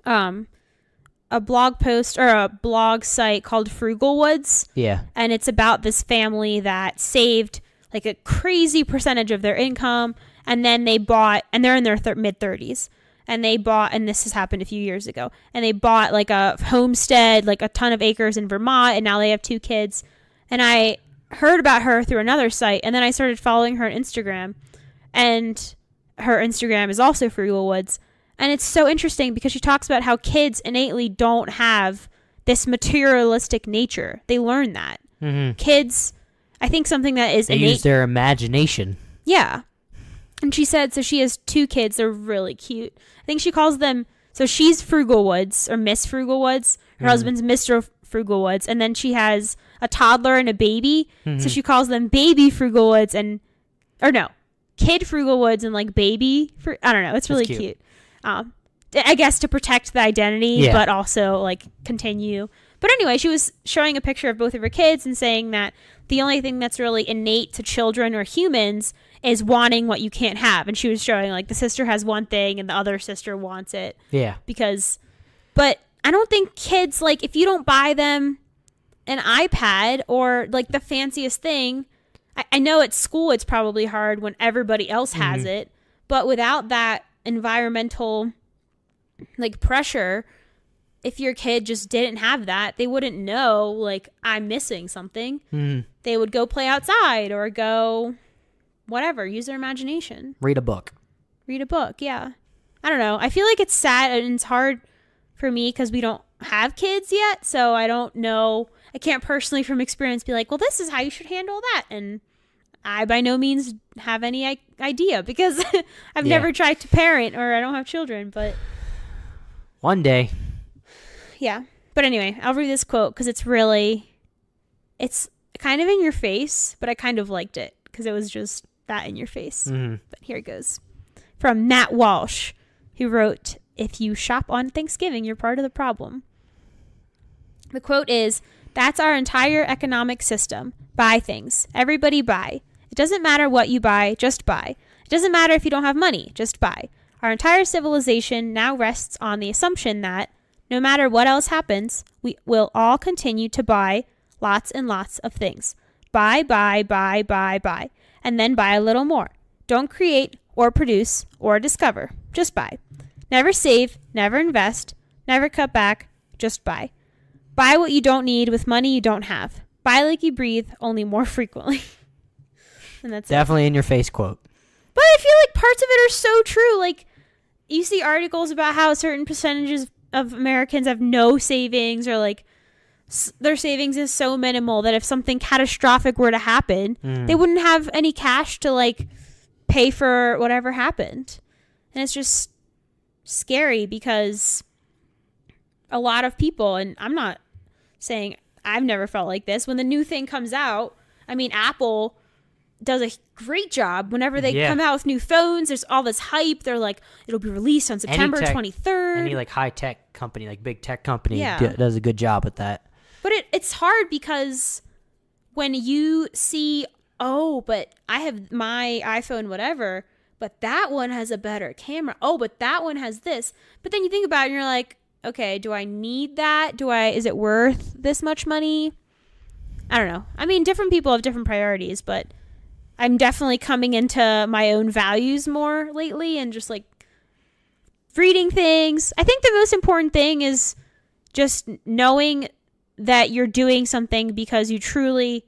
a blog post or a blog site called Frugal Woods. Yeah. And it's about this family that saved like a crazy percentage of their income, and then they bought, and they're in their mid-30s, and they bought, and this has happened a few years ago, and they bought like a homestead, like a ton of acres in Vermont, and now they have 2 kids. And I heard about her through another site, and then I started following her on Instagram, and her Instagram is also Frugal Woods. And it's so interesting because she talks about how kids innately don't have this materialistic nature. They learn that. Mm-hmm. Kids, I think something that is They innate. use their imagination. Yeah. And she said, so she has 2 kids. They're really cute. I think she calls them, so she's Frugal Woods, or Miss Frugal Woods. Her husband's Mr. Frugal Woods. And then she has a toddler and a baby. Mm-hmm. So she calls them Baby Frugal Woods Kid Frugal Woods and like Baby. I don't know. It's really cute. I guess to protect the identity, but also like continue. But anyway, she was showing a picture of both of her kids and saying that the only thing that's really innate to children or humans is wanting what you can't have. And she was showing like the sister has one thing and the other sister wants it. Yeah. But I don't think kids, like if you don't buy them an iPad or like the fanciest thing, I know at school it's probably hard when everybody else has it, but without that environmental like pressure, if your kid just didn't have that, they wouldn't know like I'm missing something. They would go play outside or go whatever, use their imagination, read a book. Yeah. I don't know, I feel like it's sad and it's hard for me because we don't have kids yet, so I don't know, I can't personally from experience be like, well, this is how you should handle that. And I by no means have any idea because I've never tried to parent or I don't have children, but one day. Yeah. But anyway, I'll read this quote because it's kind of in your face, but I kind of liked it because it was just that in your face. But here it goes. From Nat Walsh, who wrote, "If you shop on Thanksgiving, you're part of the problem." The quote is, "That's our entire economic system. Buy things. Everybody buy. It doesn't matter what you buy, just buy. It doesn't matter if you don't have money, just buy. Our entire civilization now rests on the assumption that no matter what else happens, we will all continue to buy lots and lots of things. Buy, buy, buy, buy, buy, and then buy a little more. Don't create or produce or discover. Just buy. Never save, never invest, never cut back, just buy. Buy what you don't need with money you don't have. Buy like you breathe, only more frequently." And that's definitely in your face quote. But I feel like parts of it are so true. Like, you see articles about how certain percentages of Americans have no savings, or like their savings is so minimal that if something catastrophic were to happen, they wouldn't have any cash to like pay for whatever happened. And it's just scary because a lot of people, and I'm not saying I've never felt like this, when the new thing comes out, I mean, Apple does a great job whenever they come out with new phones. There's all this hype. They're like, it'll be released on September 23rd. Any like high tech company, like big tech company, does a good job with that. But it's hard because when you see, oh, but I have my iPhone, whatever, but that one has a better camera. Oh, but that one has this. But then you think about it and you're like, okay, do I need that? Is it worth this much money? I don't know. I mean, different people have different priorities, but I'm definitely coming into my own values more lately and just like reading things. I think the most important thing is just knowing that you're doing something because you truly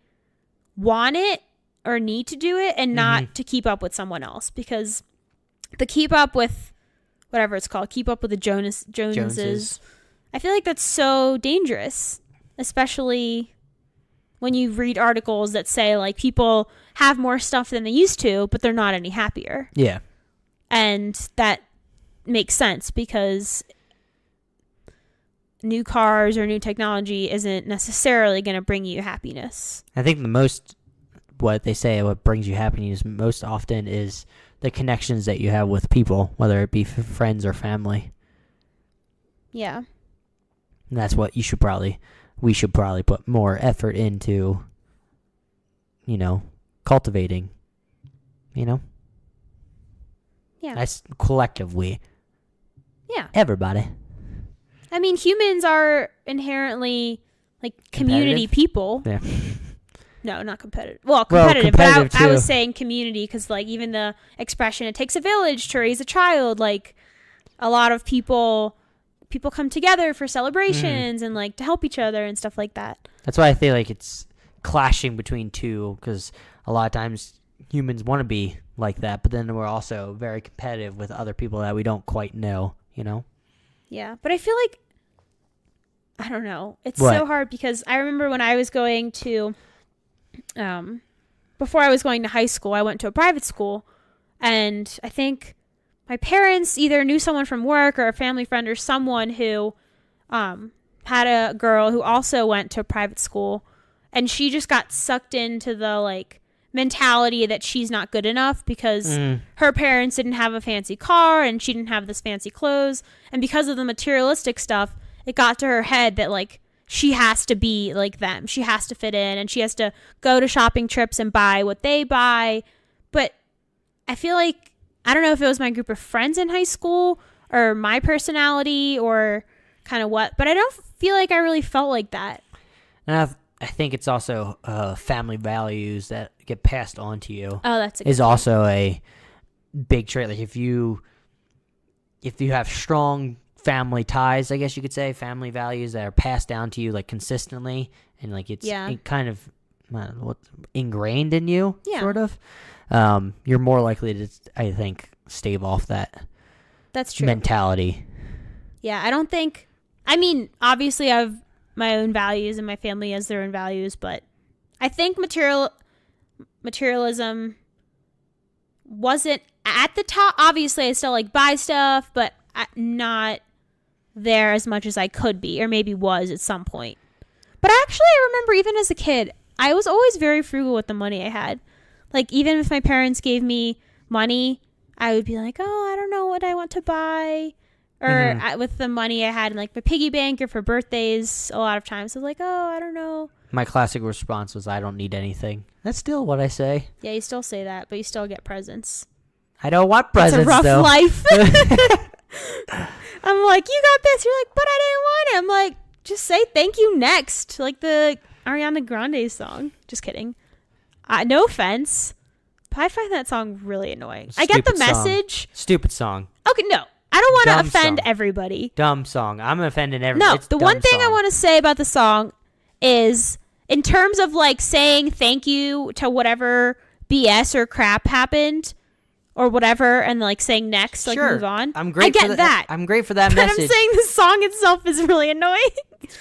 want it or need to do it, and not to keep up with someone else, because the keep up with whatever it's called, keep up with the Joneses. I feel like that's so dangerous, especially when you read articles that say like people have more stuff than they used to, but they're not any happier. Yeah. And that makes sense because new cars or new technology isn't necessarily going to bring you happiness. I think the most what they say, what brings you happiness most often is the connections that you have with people, whether it be friends or family. Yeah. And that's what we should probably put more effort into, cultivating, Yeah. That's collective we. Yeah. Everybody. I mean, humans are inherently community people. Yeah. No, not competitive. Well, competitive, competitive but I was too. saying community because even the expression "it takes a village to raise a child," a lot of people come together for celebrations and to help each other and stuff like that. That's why I feel like it's clashing between two, because a lot of times humans want to be like that, but then we're also very competitive with other people that we don't quite know, Yeah, but I feel like, I don't know. It's What? so hard because I remember when I was going to, before I was going to high school, I went to a private school, and I think my parents either knew someone from work or a family friend or someone who had a girl who also went to a private school, and she just got sucked into the mentality that she's not good enough because her parents didn't have a fancy car and she didn't have this fancy clothes, and because of the materialistic stuff, it got to her head that she has to be like them, she has to fit in, and she has to go to shopping trips and buy what they buy. But I feel like, I don't know if it was my group of friends in high school or my personality or kind of what, but I don't feel like I really felt like that. And I think it's also family values that get passed on to you. Oh, that's is also a big trait. If you have strong family ties, I guess you could say, family values that are passed down to you consistently, and it's kind of ingrained in you, sort of. You're more likely to, I think, stave off that. That's true. Mentality. Yeah, I don't think. I mean, obviously, I have my own values, and my family has their own values, but I think materialism wasn't at the top. Obviously, I still buy stuff, but not there as much as I could be, or maybe was at some point. But actually, I remember even as a kid, I was always very frugal with the money I had. Even if my parents gave me money, I would be like, oh, I don't know what I want to buy. Or with the money I had in my piggy bank or for birthdays, a lot of times I was like, oh, I don't know. My classic response was, I don't need anything. That's still what I say. Yeah, you still say that, but you still get presents. I don't want presents, It's a rough though. life. I'm like, you got this. You're like, but I didn't want it. I'm like, just say thank you next. Like the Ariana Grande song. Just kidding. No offense. But I find that song really annoying. I get the message. Stupid song. Okay, no. I don't want to offend song. Everybody. Dumb song. I'm offending everybody. No, the one thing I want to say about the song is, in terms of saying thank you to whatever BS or crap happened or whatever, and saying next, sure. Move on. I'm great. I get that. I'm great for that but message. I'm saying the song itself is really annoying.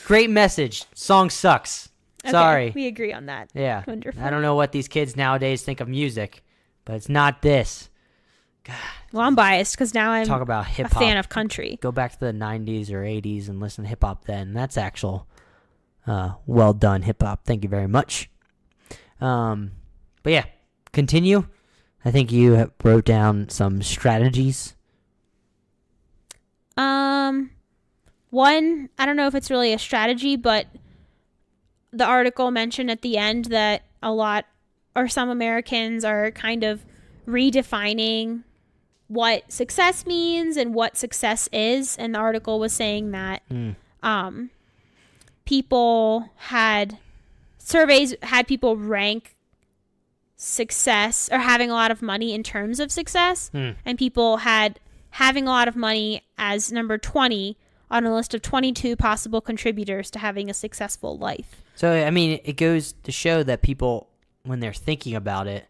Great message. Song sucks. Okay, Sorry. we agree on that. Yeah. Wonderful. I don't know what these kids nowadays think of music, but it's not this. God. Well, I'm biased because now I'm Talk about hip a hop. fan of country. Go back to the 90s or 80s and listen to hip hop then. That's actual well done hip hop. Thank you very much. But yeah, continue. I think you wrote down some strategies. One, I don't know if it's really a strategy, but the article mentioned at the end that a lot or some Americans are kind of redefining what success means and what success is. And the article was saying that surveys had people rank success or having a lot of money in terms of success, and people had having a lot of money as number 20 on a list of 22 possible contributors to having a successful life. So, I mean, it goes to show that people, when they're thinking about it,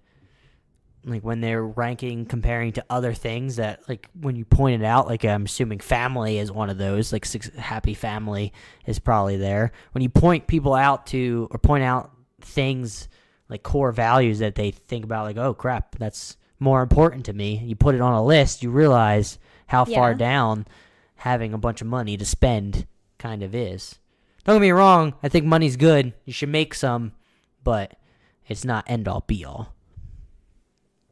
when they're ranking, comparing to other things that, when you pointed out, I'm assuming family is one of those, happy family is probably there. When you point people out to, or point out things, core values that they think about, oh, crap, that's more important to me. You put it on a list, you realize how far down having a bunch of money to spend kind of is. Don't get me wrong, I think money's good. You should make some, but it's not end all be all.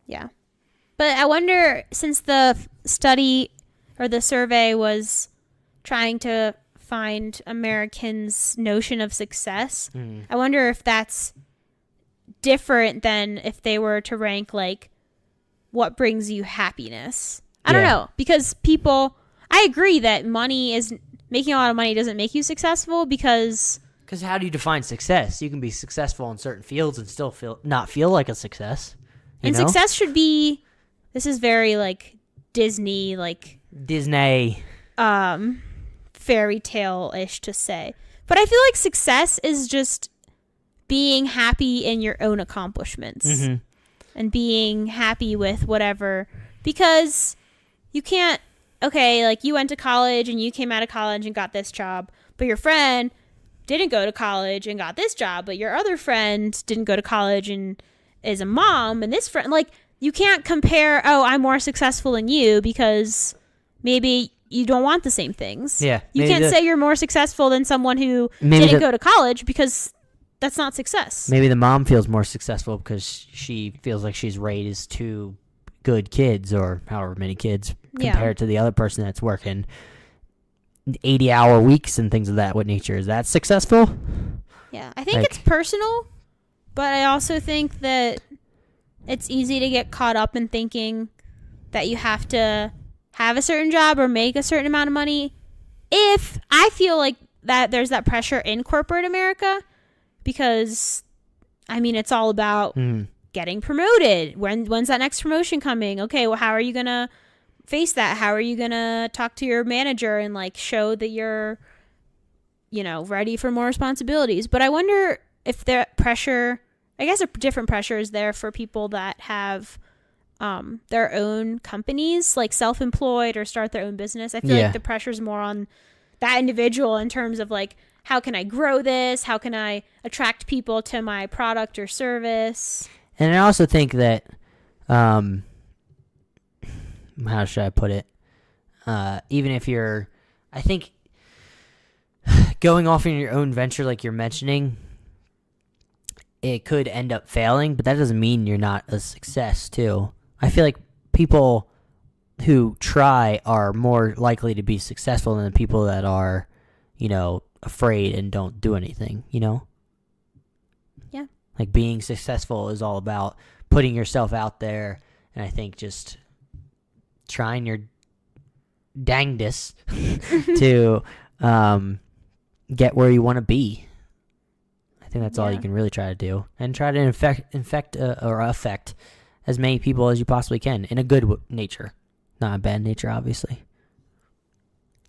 Yeah. But I wonder, since the study or the survey was trying to find Americans' notion of success, I wonder if that's different than if they were to rank like what brings you happiness. I don't know, because I agree that making a lot of money doesn't make you successful, because how do you define success? You can be successful in certain fields and still not feel like a success. Success should be, this is very like Disney fairy tale-ish to say, but I feel like success is just being happy in your own accomplishments and being happy with whatever, because you can't, like you went to college and you came out of college and got this job, but your friend didn't go to college and got this job, but your other friend didn't go to college and is a mom, and this friend, like, you can't compare, I'm more successful than you, because maybe you don't want the same things. Yeah. You can't say you're more successful than someone who didn't go to college, because that's not success. Maybe the mom feels more successful because she feels like she's raised two good kids, or however many kids, compared to the other person that's working 80-hour weeks and things of that nature. Is that successful? Yeah, I think it's personal, but I also think that it's easy to get caught up in thinking that you have to have a certain job or make a certain amount of money. If I feel like that there's that pressure in corporate America, because it's all about getting promoted. When's that next promotion coming? Okay, well, how are you going to face that? How are you going to talk to your manager and like show that you're, ready for more responsibilities? But I wonder if that pressure, I guess a different pressure is there for people that have their own companies, like self-employed or start their own business. I feel like the pressure's more on that individual in terms of like, how can I grow this? How can I attract people to my product or service? And I also think that, how should I put it? Even if you're, I think going off in your own venture, like you're mentioning, it could end up failing, but that doesn't mean you're not a success too. I feel like people who try are more likely to be successful than the people that are, afraid and don't do anything, Yeah. Like being successful is all about putting yourself out there, and I think just trying your dangdest to get where you want to be. I think that's all you can really try to do, and try to affect as many people as you possibly can in a good nature, not a bad nature, obviously.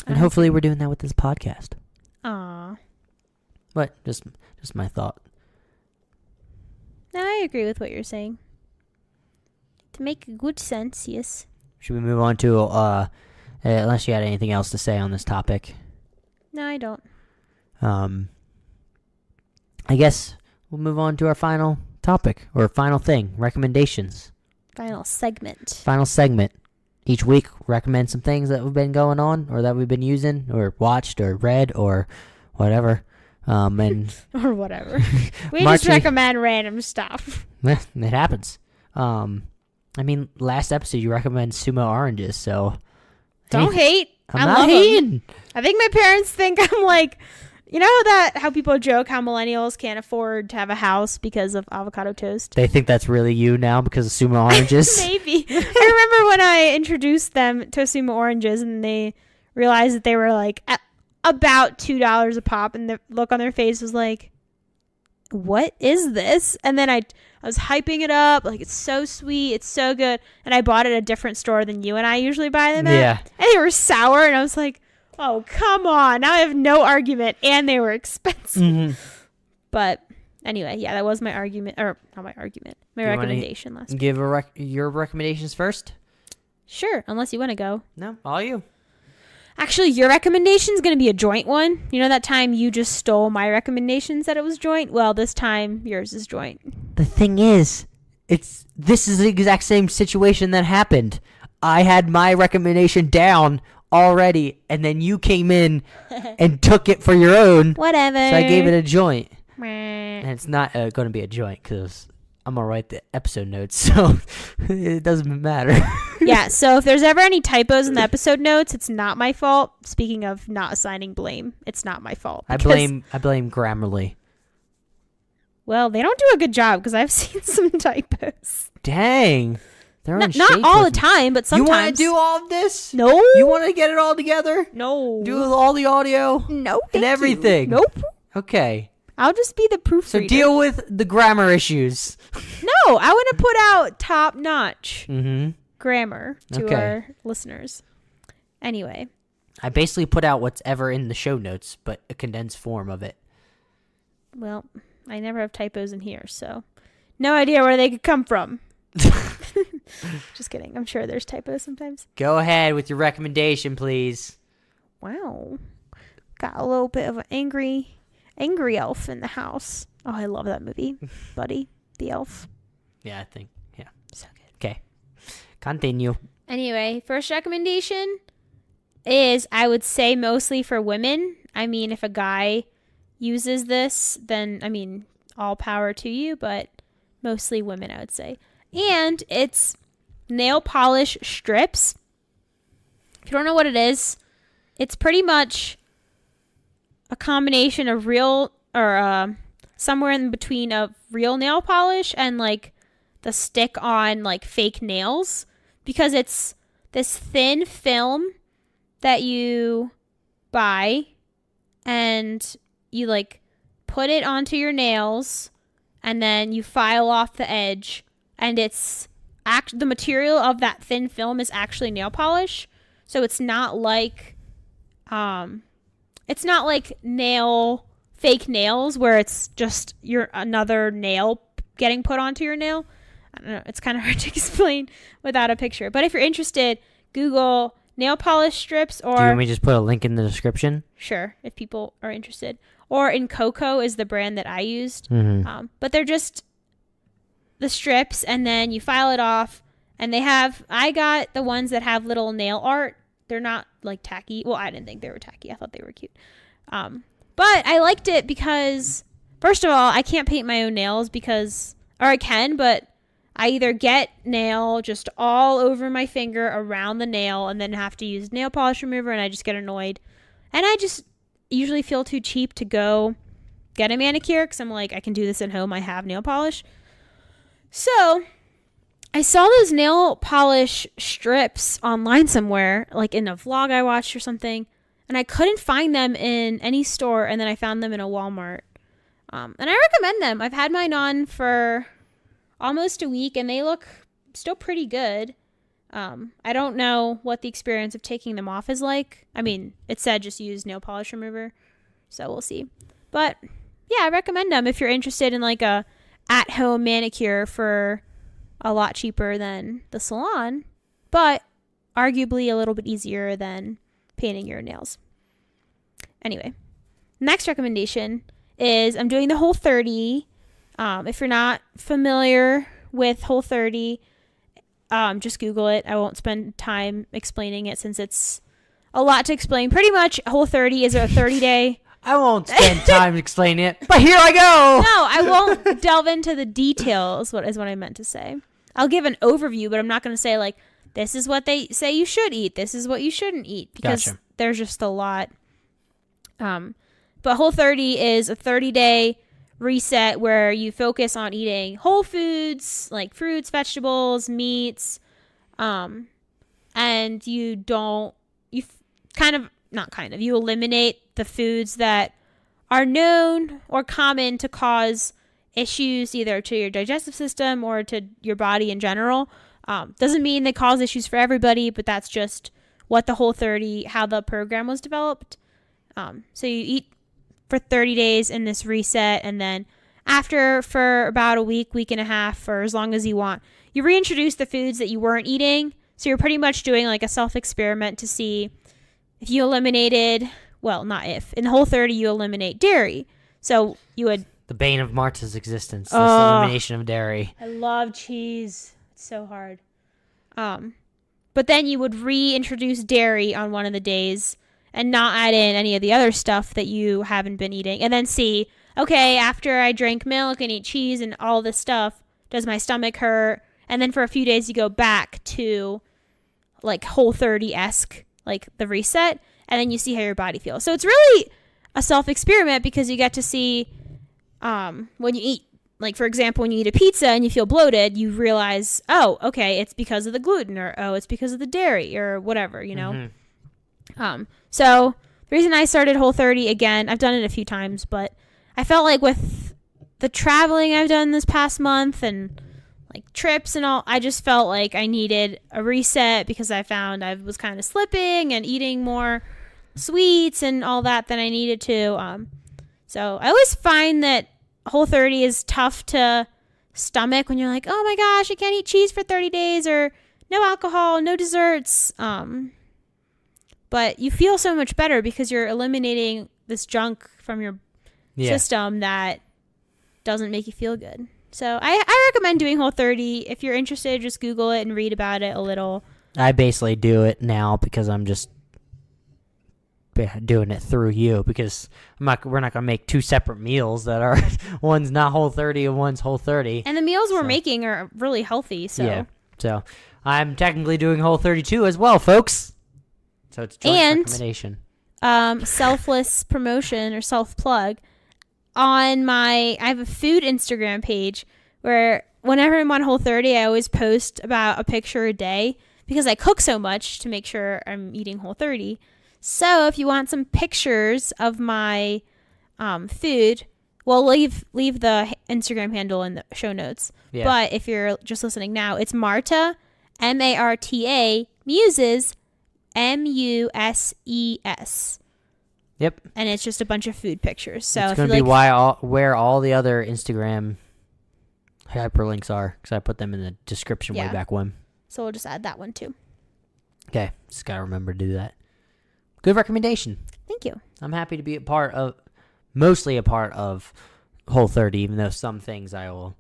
And hopefully we're doing that with this podcast. Aww. But just my thought. No, I agree with what you're saying. To make good sense, yes. Should we move on to, unless you had anything else to say on this topic? No, I don't. I guess we'll move on to our final topic, or final thing, recommendations. Final segment. Final segment. Each week, recommend some things that have been going on, or that we've been using, or watched, or read, or whatever. And or whatever. We just recommend random stuff. It happens. Last episode you recommend sumo oranges, so don't hate. I'm not hating. I think my parents think I'm like, how people joke how millennials can't afford to have a house because of avocado toast. They think that's really you now because of sumo oranges. Maybe. I remember when I introduced them to sumo oranges and they realized that they were like at about $2 a pop, and the look on their face was like, what is this? And then I was hyping it up like, it's so sweet, it's so good, and I bought it at a different store than you and I usually buy them at. Yeah. And they were sour, and I was like, oh, come on. Now I have no argument, and they were expensive. Mm-hmm. But anyway, that was my argument, or not my argument, my recommendation last week. Give your recommendations first? Sure, unless you want to go. No, all you. Actually, your recommendation is going to be a joint one. You know that time you just stole my recommendation, said it was joint? Well, this time yours is joint. The thing is, this is the exact same situation that happened. I had my recommendation down already, and then you came in and took it for your own. Whatever. So I gave it a joint. Meh. And it's not going to be a joint because I'm gonna write the episode notes, so it doesn't matter. Yeah, so if there's ever any typos in the episode notes, it's not my fault. Speaking of not assigning blame, it's not my fault. I blame Grammarly. Well, they don't do a good job because I've seen some typos. Dang. They're Not all the time, but sometimes. You want to do all of this? No. You want to get it all together? No. Do all the audio? No. And everything? Nope. Okay. I'll just be the proofreader. So deal with the grammar issues. No, I want to put out top-notch grammar to Okay. our listeners. Anyway. I basically put out what's ever in the show notes, but a condensed form of it. Well, I never have typos in here, so no idea where they could come from. Just kidding. I'm sure there's typos sometimes. Go ahead with your recommendation, please. Wow. Got a little bit of an angry elf in the house. Oh, I love that movie. Buddy, the elf. Yeah, I think. Yeah. So good. Okay. Continue. Anyway, first recommendation is, I would say, mostly for women. I mean, if a guy uses this, then, I mean, all power to you, but mostly women, I would say. And it's nail polish strips. If you don't know what it is, it's pretty much a combination of real, or somewhere in between of real nail polish and like the stick on like fake nails, because it's this thin film that you buy and you like put it onto your nails and then you file off the edge, and it's the material of that thin film is actually nail polish. So it's not like fake nails where it's just another nail getting put onto your nail. I don't know. It's kind of hard to explain without a picture. But if you're interested, Google nail polish strips, or... Do you want me to just put a link in the description? Sure, if people are interested. Or Incoco is the brand that I used. But they're just the strips, and then you file it off. And I got the ones that have little nail art. They're not like tacky. Well, I didn't think they were tacky. I thought they were cute. But I liked it because, first of all, I can't paint my own nails or I can, but I either get nail just all over my finger around the nail and then have to use nail polish remover, and I just get annoyed. And I just usually feel too cheap to go get a manicure because I'm like, I can do this at home. I have nail polish. So I saw those nail polish strips online somewhere, like in a vlog I watched or something, and I couldn't find them in any store, and then I found them in a Walmart. And I recommend them. I've had mine on for almost a week, and they look still pretty good. I don't know what the experience of taking them off is like. I mean, it said just use nail polish remover, so we'll see. But yeah, I recommend them if you're interested in like a at-home manicure for a lot cheaper than the salon, but arguably a little bit easier than painting your nails. Anyway, next recommendation is I'm doing the Whole30. If you're not familiar with Whole30, just Google it. I won't spend time explaining it since it's a lot to explain. Pretty much, Whole30 is a 30-day... I won't spend time explaining it, but here I go! No, I won't delve into the details, what I meant to say. I'll give an overview, but I'm not going to say, like, this is what they say you should eat, this is what you shouldn't eat, because Gotcha. There's just a lot. But Whole30 is a 30-day reset where you focus on eating whole foods, like fruits, vegetables, meats, and you eliminate the foods that are known or common to cause issues either to your digestive system or to your body in general. Doesn't mean they cause issues for everybody, but that's just what the Whole30, how the program was developed. So you eat for 30 days in this reset, and then after, for about a week and a half, or as long as you want, you reintroduce the foods that you weren't eating. So you're pretty much doing like a self-experiment to see if you eliminated, well, not if, in Whole30 you eliminate dairy. So you would... The bane of Marta's existence, this elimination of dairy. I love cheese. It's so hard. But then you would reintroduce dairy on one of the days and not add in any of the other stuff that you haven't been eating. And then see, okay, after I drink milk and eat cheese and all this stuff, Does my stomach hurt? And then for a few days you go back to like Whole30-esque, like the reset, and then you see how your body feels. So it's really a self-experiment because you get to see when you eat, like for example, when you eat a pizza and you feel bloated, you realize, oh, okay, it's because of the gluten, or oh, it's because of the dairy, or whatever, you know. So the reason I started Whole30, again, I've done it a few times, but I felt like with the traveling I've done this past month and like trips and all, I just felt like I needed a reset because I found I was kind of slipping and eating more sweets and all that than I needed to. So I always find that Whole30 is tough to stomach when you're like, oh my gosh, I can't eat cheese for 30 days, or no alcohol, no desserts. But you feel so much better because you're eliminating this junk from your system that doesn't make you feel good. So I recommend doing Whole30. If you're interested, just Google it and read about it a little. I basically do it now because I'm just doing it through you, because we're not gonna make two separate meals that are one's not Whole30 and one's Whole30. And the meals we're making are really healthy. So I'm technically doing Whole30 too as well, folks. So it's joint recommendation. Selfless promotion or self plug. I have a food Instagram page where whenever I'm on Whole30, I always post about a picture a day because I cook so much to make sure I'm eating Whole30. So if you want some pictures of my food, we'll leave the Instagram handle in the show notes. Yeah. But if you're just listening now, it's Marta, Marta, Muses, Muses. Yep. And it's just a bunch of food pictures. So it's going to be where all the other Instagram hyperlinks are, because I put them in the description way back when. So we'll just add that one too. Okay. Just got to remember to do that. Good recommendation. Thank you. I'm happy to be mostly a part of Whole30, even though some things I will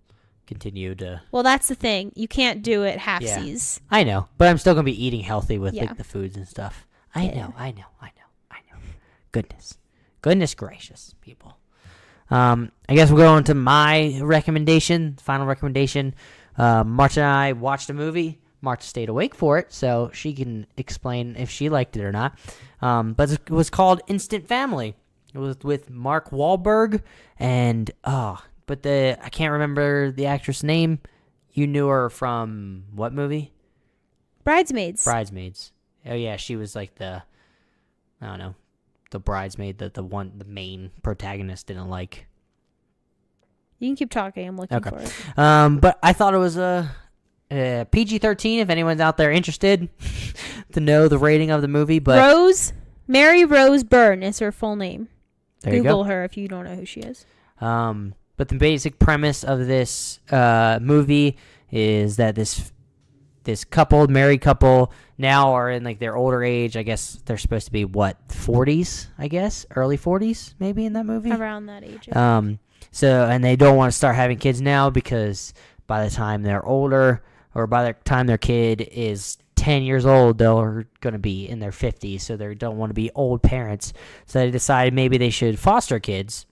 continue to. Well, that's the thing. You can't do it halfsies. I know, but I'm still going to be eating healthy with like the foods and stuff. I know. Goodness gracious, people. I guess we'll go on to my recommendation, final recommendation. Marta and I watched a movie. Marta stayed awake for it, so she can explain if she liked it or not. But it was called Instant Family. It was with Mark Wahlberg and I can't remember the actress' name. You knew her from what movie? Bridesmaids. Oh yeah, she was like the bridesmaid that the main protagonist didn't like. You can keep talking. I'm looking for it. But I thought it was a PG-13 if anyone's out there interested to know the rating of the movie. But Mary Rose Byrne is her full name. There you go. Google her if you don't know who she is. But the basic premise of this movie is that this married couple now are in like their older age. I guess they're supposed to be 40s, I guess, early 40s maybe in that movie. Around that age. And they don't want to start having kids now because by the time they're older, or by the time their kid is 10 years old, they're going to be in their 50s, so they don't want to be old parents. So they decided maybe they should foster kids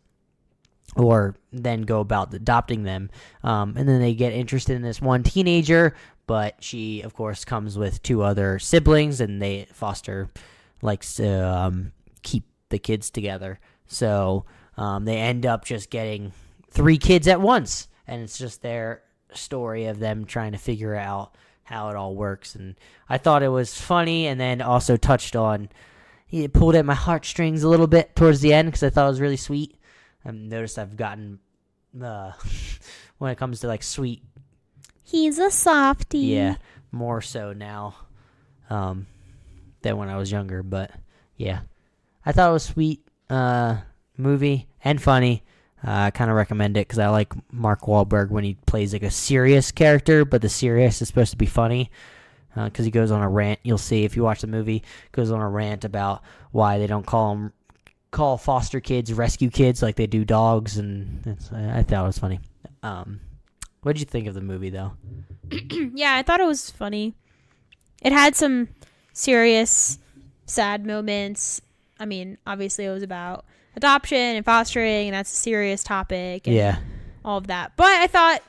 or then go about adopting them. And then they get interested in this one teenager, but she, of course, comes with two other siblings, and they foster likes to keep the kids together. So they end up just getting 3 kids at once, and it's just their story of them trying to figure out how it all works. And I thought it was funny, and then also touched on, it pulled at my heartstrings a little bit towards the end because I thought it was really sweet. I've noticed I've gotten when it comes to like sweet, he's a softie. Yeah, more so now than when I was younger. But yeah, I thought it was a sweet movie and funny. I kind of recommend it because I like Mark Wahlberg when he plays like a serious character, but the serious is supposed to be funny because he goes on a rant. You'll see if you watch the movie, goes on a rant about why they don't call foster kids rescue kids like they do dogs, and I thought it was funny. What did you think of the movie though? Yeah, I thought it was funny. It had some serious, sad moments. I mean, obviously it was about adoption and fostering, and that's a serious topic and all of that. But I thought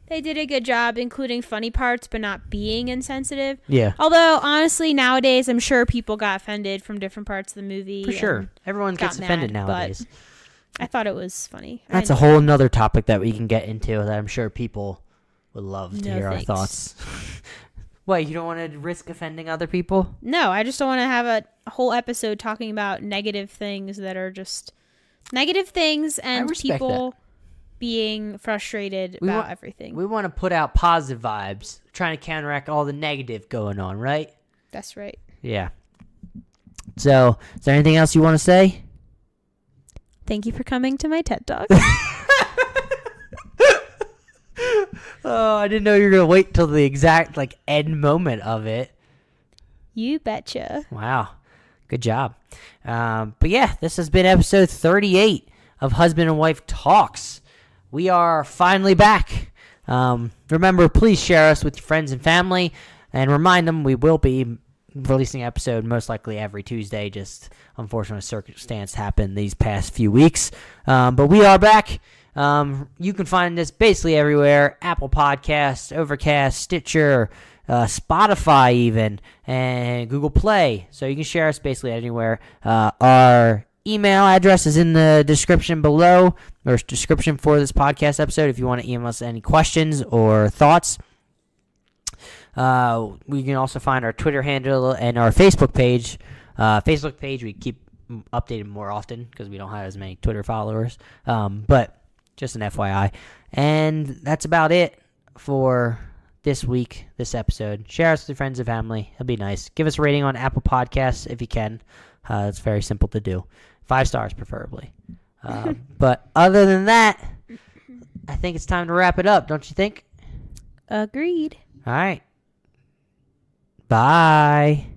They did a good job including funny parts, but not being insensitive. Yeah. Although, honestly, nowadays, I'm sure people got offended from different parts of the movie. For sure. Everyone gets offended mad, nowadays. I thought it was funny. That's a whole nother topic that we can get into that I'm sure people would love to hear thanks. our thoughts. What, you don't want to risk offending other people? No, I just don't want to have a whole episode talking about negative things that are just negative things and people being frustrated about everything. We want to put out positive vibes, trying to counteract all the negative going on, right? That's right. Yeah. So, is there anything else you want to say? Thank you for coming to my TED Talk. Oh, I didn't know you were going to wait till the exact end moment of it. You betcha. Wow. Good job. But yeah, this has been episode 38 of Husband and Wife Talks. We are finally back. Remember, please share us with your friends and family, and remind them we will be releasing an episode most likely every Tuesday. Just unfortunate circumstance happened these past few weeks. But we are back. You can find us basically everywhere: Apple Podcasts, Overcast, Stitcher, Spotify even, and Google Play. So you can share us basically anywhere. Our email address is in the description below, or description for this podcast episode if you want to email us any questions or thoughts. We can also find our Twitter handle and our Facebook page. Facebook page we keep updated more often because we don't have as many Twitter followers. But just an FYI. And that's about it for this week, this episode. Share us with your friends and family. It'll be nice. Give us a rating on Apple Podcasts if you can. It's very simple to do. 5 stars preferably. But other than that, I think it's time to wrap it up, don't you think? Agreed. All right. Bye.